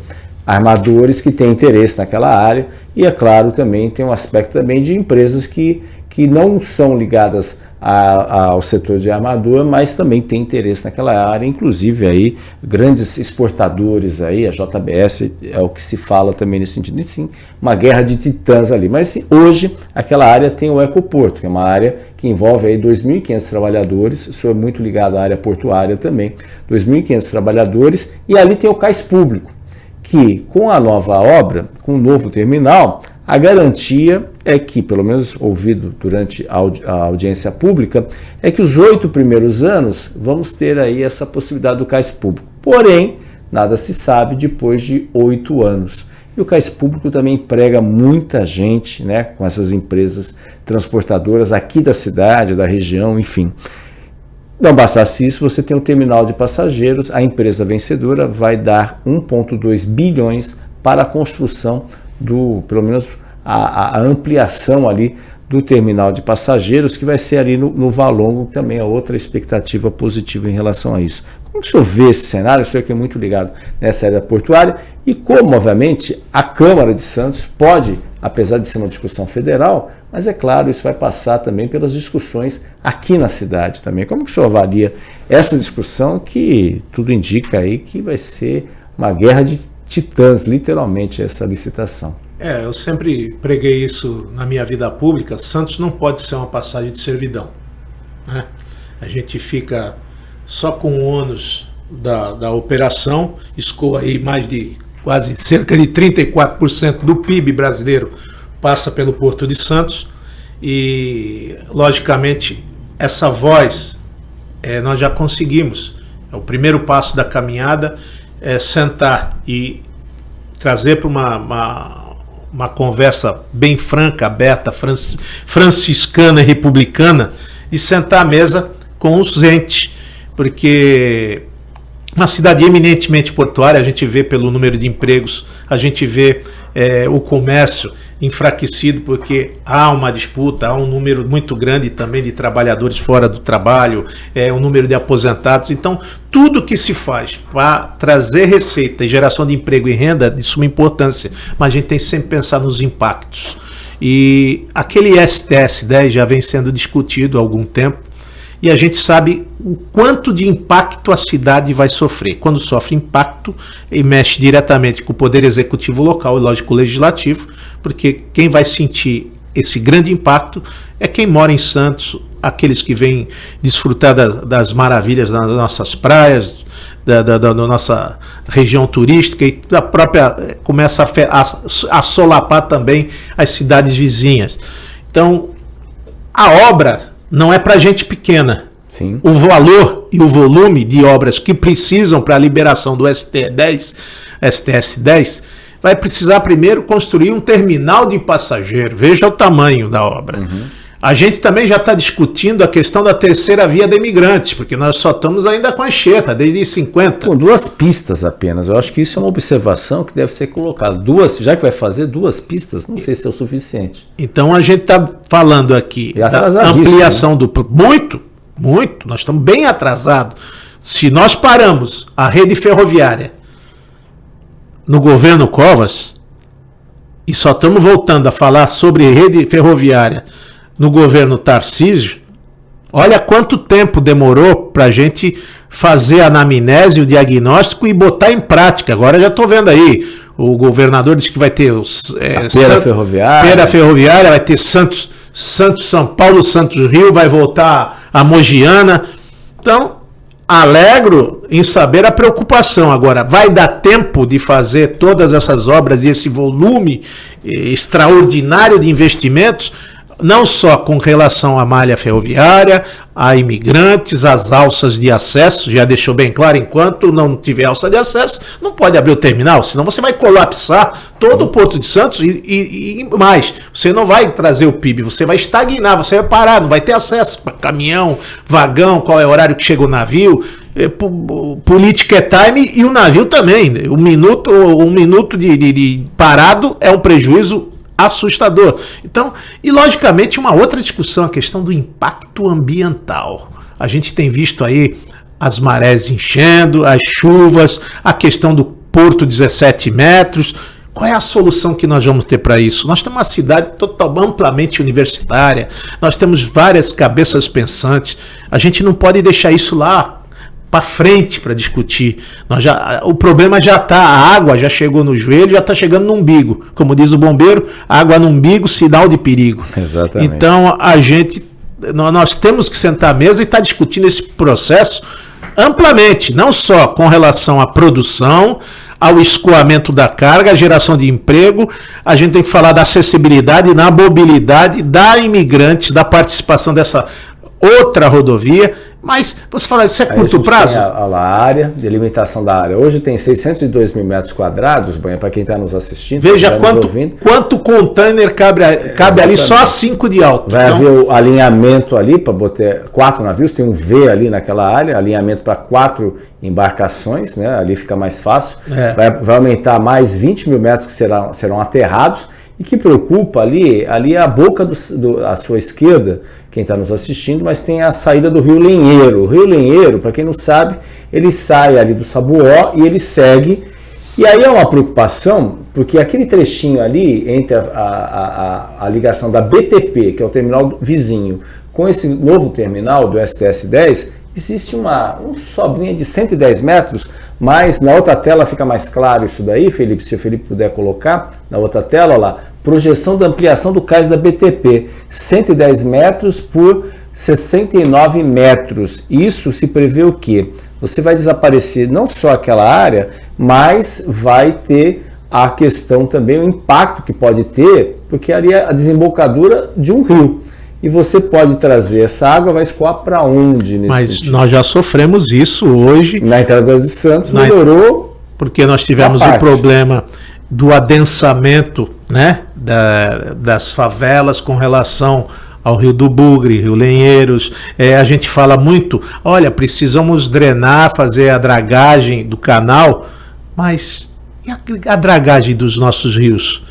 armadores, que têm interesse naquela área, e é claro, também tem um aspecto também de empresas que não são ligadas ao setor de armador, mas também tem interesse naquela área, inclusive aí grandes exportadores aí, a JBS é o que se fala também nesse sentido, e sim, uma guerra de titãs ali, mas hoje aquela área tem o Ecoporto, que é uma área que envolve aí 2.500 trabalhadores, isso é muito ligado à área portuária também, 2.500 trabalhadores, e ali tem o cais público, que com a nova obra, com o novo terminal, a garantia é que, pelo menos ouvido durante a audiência pública, é que os 8 primeiros anos vamos ter aí essa possibilidade do cais público. Porém, nada se sabe depois de 8 anos. E o cais público também emprega muita gente, né, com essas empresas transportadoras aqui da cidade, da região, enfim. Não bastasse isso, você tem um terminal de passageiros, a empresa vencedora vai dar 1,2 bilhões para a construção pelo menos a ampliação ali do terminal de passageiros, que vai ser ali no Valongo, que também é outra expectativa positiva em relação a isso. Como que o senhor vê esse cenário? O senhor que é muito ligado nessa área portuária, e como, obviamente, a Câmara de Santos pode, apesar de ser uma discussão federal, mas é claro, isso vai passar também pelas discussões aqui na cidade também. Como que o senhor avalia essa discussão, que tudo indica aí que vai ser uma guerra de titãs, literalmente, essa licitação? Eu sempre preguei isso na minha vida pública. Santos não pode ser uma passagem de servidão, né? A gente fica só com o ônus da operação, escoa aí mais de quase cerca de 34% do PIB brasileiro passa pelo Porto de Santos, e logicamente essa voz nós já conseguimos. O primeiro passo da caminhada é sentar e trazer para uma conversa bem franca, aberta, franciscana e republicana, e sentar à mesa com os entes, porque uma cidade eminentemente portuária, a gente vê pelo número de empregos, a gente vê o comércio enfraquecido, porque há uma disputa, há um número muito grande também de trabalhadores fora do trabalho, um número de aposentados. Então, tudo que se faz para trazer receita e geração de emprego e renda, de suma importância, mas a gente tem que sempre pensar nos impactos. E aquele STS 10 já vem sendo discutido há algum tempo, e a gente sabe o quanto de impacto a cidade vai sofrer. Quando sofre impacto, e mexe diretamente com o poder executivo local e, lógico, o legislativo, porque quem vai sentir esse grande impacto é quem mora em Santos, aqueles que vêm desfrutar das maravilhas das nossas praias, da nossa região turística, e da própria começa a solapar também as cidades vizinhas. Então, a obra não é para gente pequena. Sim. O valor e o volume de obras que precisam para a liberação do STS 10 vai precisar primeiro construir um terminal de passageiro. Veja o tamanho da obra. Uhum. A gente também já está discutindo a questão da terceira via de imigrantes, porque nós só estamos ainda com a Anchieta, desde 50. Com 2 pistas apenas. Eu acho que isso é uma observação que deve ser colocada. Já que vai fazer 2 pistas, não sei se é o suficiente. Então a gente está falando aqui da ampliação do... Muito. Nós estamos bem atrasados. Se nós paramos a rede ferroviária no governo Covas, e só estamos voltando a falar sobre rede ferroviária no governo Tarcísio, Olha quanto tempo demorou para a gente fazer a anamnese, o diagnóstico e botar em prática. Agora já estou vendo aí, o governador disse que vai ter Pera Ferroviária, vai ter Santos, São Paulo, Santos Rio, vai voltar a Mogiana. Então, alegro em saber a preocupação. Agora, vai dar tempo de fazer todas essas obras e esse volume extraordinário de investimentos? Não só com relação à malha ferroviária, a imigrantes, as alças de acesso, já deixou bem claro, enquanto não tiver alça de acesso, não pode abrir o terminal, senão você vai colapsar todo o Porto de Santos e mais, você não vai trazer o PIB, você vai estagnar, você vai parar, não vai ter acesso para caminhão, vagão, qual é o horário que chega o navio, política é time e o navio também, um minuto de parado é um prejuízo assustador. Então, e logicamente uma outra discussão, a questão do impacto ambiental. A gente tem visto aí as marés enchendo, as chuvas, a questão do porto 17 metros. Qual é a solução que nós vamos ter para isso? Nós temos uma cidade amplamente universitária, nós temos várias cabeças pensantes, a gente não pode deixar isso lá para frente para discutir. O problema já está, a água já chegou no joelho, já está chegando no umbigo. Como diz o bombeiro, água no umbigo, sinal de perigo. Exatamente. Então nós temos que sentar à mesa e estar discutindo esse processo amplamente, não só com relação à produção, ao escoamento da carga, à geração de emprego, a gente tem que falar da acessibilidade, da mobilidade, da imigrantes, da participação dessa outra rodovia. Mas você fala, isso é curto prazo? A área, de limitação da área. Hoje tem 602 mil metros quadrados, para quem está nos assistindo. Veja quanto container cabe ali só a 5 de alto. Vai haver o alinhamento ali para botar 4 navios, tem um V ali naquela área, alinhamento para 4 embarcações, né? Ali fica mais fácil. Vai aumentar mais 20 mil metros que serão aterrados. E que preocupa ali é a boca à sua esquerda, quem está nos assistindo, mas tem a saída do Rio Lenheiro. O Rio Lenheiro, para quem não sabe, ele sai ali do Sabuó e ele segue. E aí é uma preocupação, porque aquele trechinho ali entre a ligação da BTP, que é o terminal vizinho, com esse novo terminal do STS-10, existe um sobrinha de 110 metros, mas na outra tela fica mais claro isso daí, Felipe, se o Felipe puder colocar, na outra tela, olha lá, projeção da ampliação do cais da BTP, 110 metros por 69 metros. Isso se prevê o quê? Você vai desaparecer não só aquela área, mas vai ter a questão também, o impacto que pode ter, porque ali é a desembocadura de um rio. E você pode trazer essa água, vai escoar para onde? Mas nós já sofremos isso hoje. Na entrada de Santos melhorou. Porque nós tivemos o problema do adensamento, né, das favelas com relação ao Rio do Bugre, Rio Lenheiros. A gente fala muito, olha, precisamos drenar, fazer a dragagem do canal, mas e a dragagem dos nossos rios?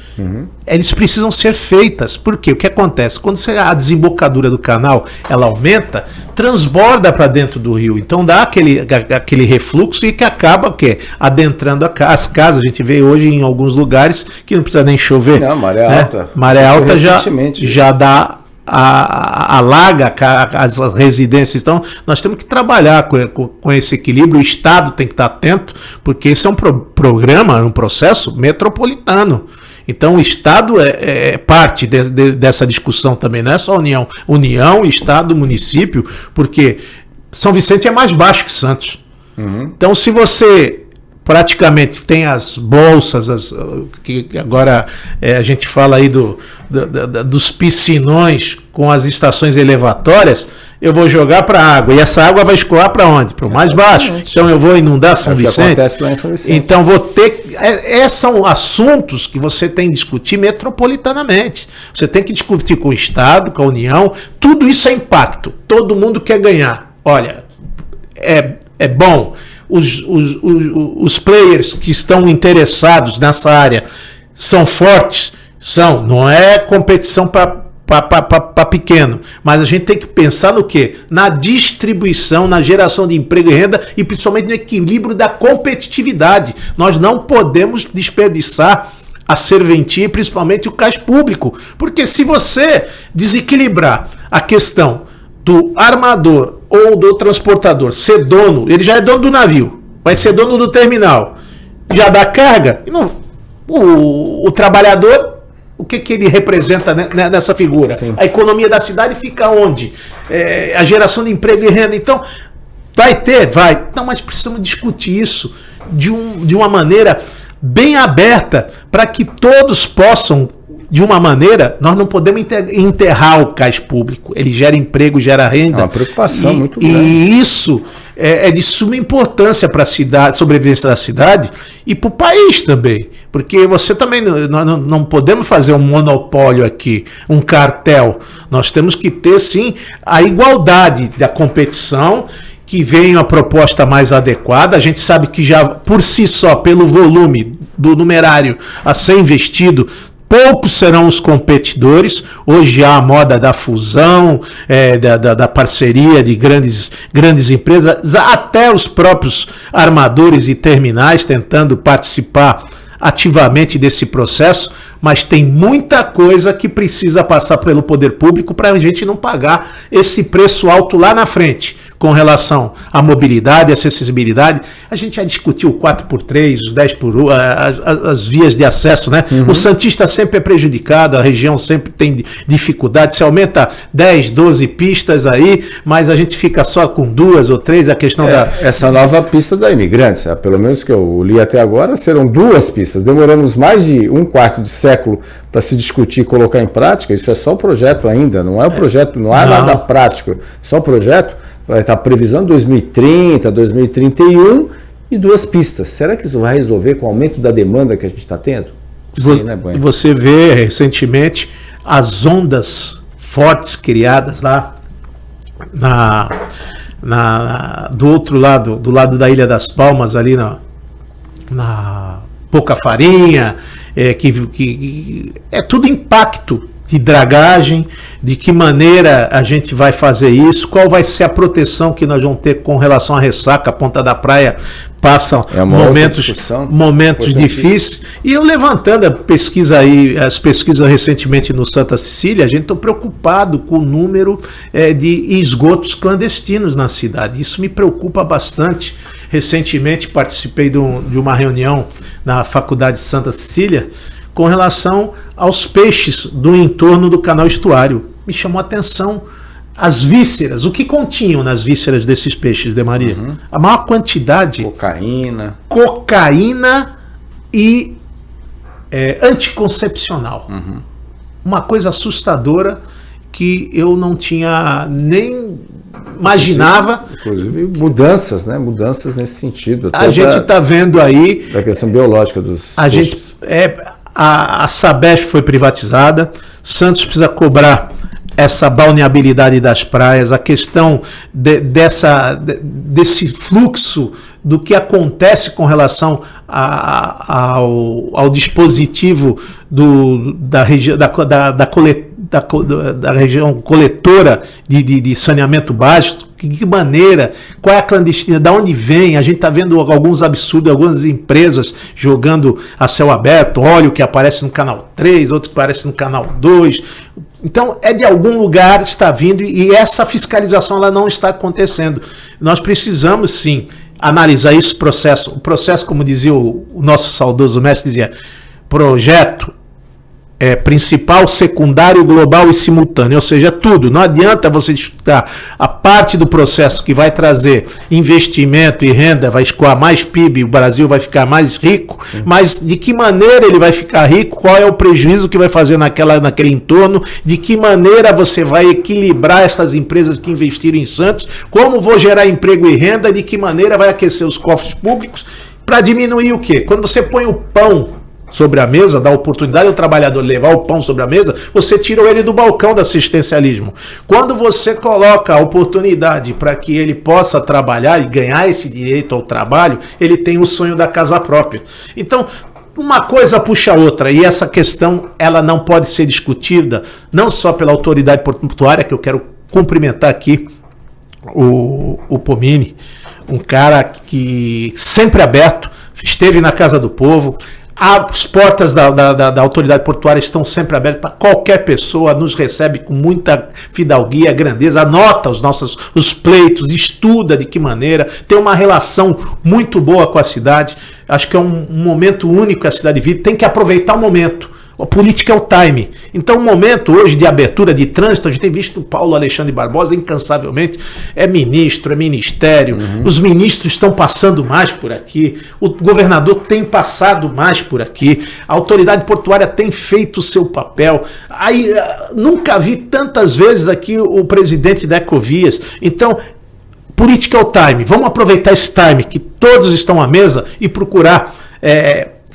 Eles precisam ser feitas, porque o que acontece? Quando a desembocadura do canal ela aumenta, transborda para dentro do rio, então dá aquele refluxo e que acaba adentrando as casas. A gente vê hoje em alguns lugares que não precisa nem chover. Não, maré alta. Maré alta já dá alaga as residências. Então nós temos que trabalhar com esse equilíbrio. O Estado tem que estar atento, porque esse é um programa, um processo metropolitano. Então o Estado é parte dessa discussão também, não é só União, Estado, município, porque São Vicente é mais baixo que Santos. Então se você praticamente tem as bolsas, que agora a gente fala aí dos piscinões com as estações elevatórias, eu vou jogar para a água, e essa água vai escoar para onde? Para o mais baixo. Então eu vou inundar São Vicente. Acontece lá em São Vicente. Então vou ter... são assuntos que você tem que discutir metropolitanamente. Você tem que discutir com o Estado, com a União. Tudo isso é impacto. Todo mundo quer ganhar. Olha, é bom. Os players que estão interessados nessa área são fortes? São. Não é competição para pequeno, mas a gente tem que pensar no quê? Na distribuição, na geração de emprego e renda e principalmente no equilíbrio da competitividade. Nós não podemos desperdiçar a serventia e principalmente o cais público, porque se você desequilibrar a questão do armador ou do transportador ser dono, ele já é dono do navio, vai ser dono do terminal, já dá carga, e não, o trabalhador, o que ele representa nessa figura? Sim. A economia da cidade fica onde? A geração de emprego e renda. Então, vai. Não, mas precisamos discutir isso de uma maneira bem aberta, para que todos possam, de uma maneira, nós não podemos enterrar o cais público. Ele gera emprego, gera renda. É uma preocupação muito grande. E isso é de suma importância para a cidade, sobrevivência da cidade e para o país também. Porque você também, nós não podemos fazer um monopólio aqui, um cartel. Nós temos que ter, sim, a igualdade da competição, que venha a proposta mais adequada. A gente sabe que já por si só, pelo volume do numerário a ser investido, poucos serão os competidores. Hoje há a moda da fusão, da parceria de grandes empresas, até os próprios armadores e terminais tentando participar ativamente desse processo, mas tem muita coisa que precisa passar pelo poder público para a gente não pagar esse preço alto lá na frente, com relação à mobilidade, à acessibilidade. A gente já discutiu o 4x3, os 10x1, as vias de acesso, né? Uhum. O santista sempre é prejudicado, a região sempre tem dificuldade, se aumenta 10, 12 pistas aí, mas a gente fica só com 2 ou 3, a questão Essa nova pista da Imigrantes, pelo menos que eu li até agora, serão 2 pistas. Demoramos mais de um quarto de século para se discutir e colocar em prática. Isso é só o projeto ainda, não é o projeto, não há nada prático, só o projeto. Vai estar previsão 2030, 2031 e 2 pistas. Será que isso vai resolver com o aumento da demanda que a gente está tendo? Sim, né, Bueno? Você vê recentemente as ondas fortes criadas lá do outro lado, do lado da Ilha das Palmas, ali na Pouca Farinha, que é tudo impacto de dragagem, de que maneira a gente vai fazer isso, qual vai ser a proteção que nós vamos ter com relação à ressaca. A Ponta da Praia passa momentos difíceis. E eu levantando as pesquisas recentemente no Santa Cecília, a gente está preocupado com o número de esgotos clandestinos na cidade. Isso me preocupa bastante. Recentemente participei de uma reunião na Faculdade de Santa Cecília com relação aos peixes do entorno do canal estuário. Me chamou a atenção as vísceras, o que continham nas vísceras desses peixes, de Maria? Uhum. A maior quantidade... Cocaína e anticoncepcional. Uhum. Uma coisa assustadora que eu não tinha nem... imaginava. Inclusive mudanças, né? Mudanças nesse sentido. A gente está vendo aí... Da questão biológica dos peixes. A Sabesp foi privatizada, Santos precisa cobrar essa balneabilidade das praias, a questão desse fluxo do que acontece com relação ao dispositivo da região coletora de saneamento básico. Que maneira, qual é a clandestina, de onde vem? A gente está vendo alguns absurdos, algumas empresas jogando a céu aberto, óleo que aparece no canal 3, outro que aparece no canal 2. Então, de algum lugar está vindo, e essa fiscalização ela não está acontecendo. Nós precisamos, sim, analisar esse processo. O processo, como dizia o nosso saudoso mestre, dizia, projeto principal, secundário, global e simultâneo, ou seja, tudo. Não adianta você disputar a parte do processo que vai trazer investimento e renda, vai escoar mais PIB, o Brasil vai ficar mais rico, mas de que maneira ele vai ficar rico, qual é o prejuízo que vai fazer naquele entorno, de que maneira você vai equilibrar essas empresas que investiram em Santos, como vou gerar emprego e renda, de que maneira vai aquecer os cofres públicos, para diminuir o quê? Quando você põe o pão sobre a mesa, dá oportunidade ao trabalhador levar o pão sobre a mesa, você tira ele do balcão do assistencialismo. Quando você coloca a oportunidade para que ele possa trabalhar e ganhar esse direito ao trabalho, ele tem o sonho da casa própria. Então, uma coisa puxa a outra, e essa questão ela não pode ser discutida não só pela autoridade portuária, que eu quero cumprimentar aqui o Pomini, um cara que sempre aberto, esteve na Casa do Povo, As portas da autoridade portuária estão sempre abertas para qualquer pessoa, nos recebe com muita fidalguia, grandeza, anota os pleitos, estuda de que maneira, tem uma relação muito boa com a cidade. Acho que é um momento único que a cidade vive, tem que aproveitar o momento. A política é o time. Então, o momento hoje de abertura de trânsito, a gente tem visto o Paulo Alexandre Barbosa incansavelmente, é ministro, é ministério, os ministros estão passando mais por aqui, o governador tem passado mais por aqui, a autoridade portuária tem feito o seu papel. Aí, nunca vi tantas vezes aqui o presidente da Ecovias. Então, política é o time. Vamos aproveitar esse time que todos estão à mesa e procurar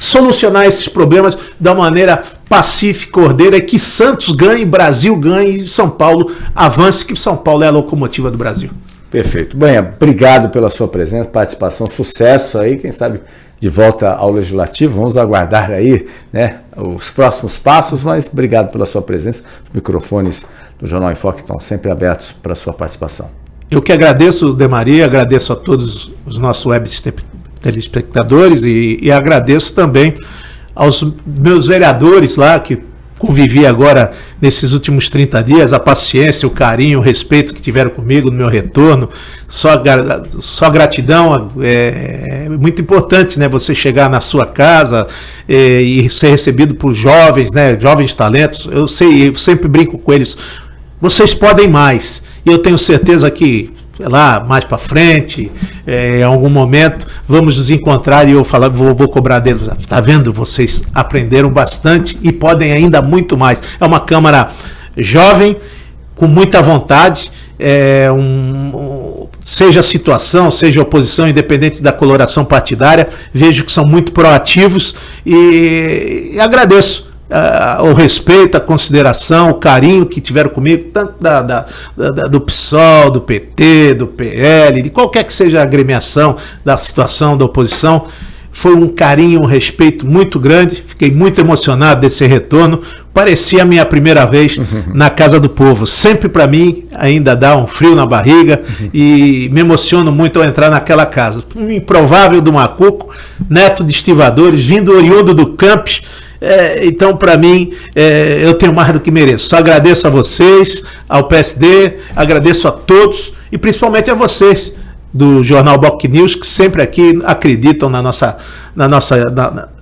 solucionar esses problemas da maneira pacífica, ordeira, e que Santos ganhe, Brasil ganhe, e São Paulo avance, que São Paulo é a locomotiva do Brasil. Perfeito. Banha, obrigado pela sua presença, participação, sucesso aí, quem sabe de volta ao Legislativo, vamos aguardar aí, né, os próximos passos, mas obrigado pela sua presença, os microfones do Jornal em Foque estão sempre abertos para a sua participação. Eu que agradeço, Demaria, agradeço a todos os nossos web telespectadores e agradeço também aos meus vereadores lá que convivi agora nesses últimos 30 dias, a paciência, o carinho, o respeito que tiveram comigo no meu retorno, só gratidão. É muito importante, né, você chegar na sua casa e ser recebido por jovens, né, jovens talentos. Eu sempre brinco com eles, vocês podem mais, e eu tenho certeza que lá mais para frente, em algum momento, vamos nos encontrar e eu vou cobrar deles. Tá vendo? Vocês aprenderam bastante e podem ainda muito mais. É uma Câmara jovem, com muita vontade, seja a situação, seja a oposição, independente da coloração partidária, vejo que são muito proativos e agradeço o respeito, a consideração, o carinho que tiveram comigo, tanto do PSOL, do PT, do PL, de qualquer que seja a agremiação da situação da oposição. Foi um carinho, um respeito muito grande, fiquei muito emocionado desse retorno, parecia a minha primeira vez na Casa do Povo. Sempre para mim ainda dá um frio na barriga e me emociono muito ao entrar naquela casa. Um improvável do Macuco, neto de estivadores, vindo oriundo do Campos. Então, para mim, eu tenho mais do que mereço. Só agradeço a vocês, ao PSD, agradeço a todos e principalmente a vocês do Jornal Boc News, que sempre aqui acreditam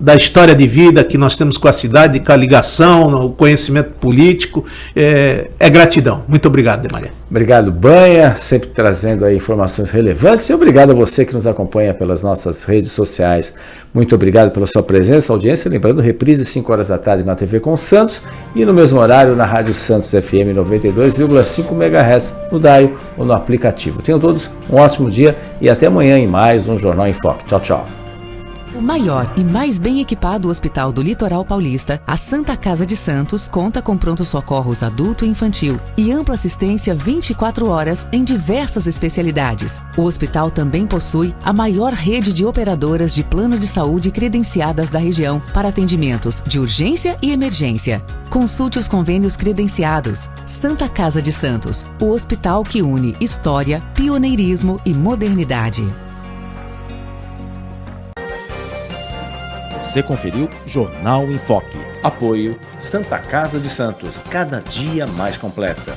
da história de vida que nós temos com a cidade, com a ligação, no conhecimento político. É gratidão. Muito obrigado, Demaria. Obrigado, Banha, sempre trazendo aí informações relevantes, e obrigado a você que nos acompanha pelas nossas redes sociais. Muito obrigado pela sua presença, audiência. Lembrando, reprise 5 horas da tarde na TV com Santos e no mesmo horário na Rádio Santos FM 92,5 MHz, no dial ou no aplicativo. Tenham todos um ótimo dia e até amanhã em mais um Jornal em Foque. Tchau, tchau. O maior e mais bem equipado hospital do Litoral Paulista, a Santa Casa de Santos, conta com pronto-socorros adulto e infantil e ampla assistência 24 horas em diversas especialidades. O hospital também possui a maior rede de operadoras de plano de saúde credenciadas da região para atendimentos de urgência e emergência. Consulte os convênios credenciados. Santa Casa de Santos, o hospital que une história, pioneirismo e modernidade. Você conferiu Jornal em Foque. Apoio Santa Casa de Santos, cada dia mais completa.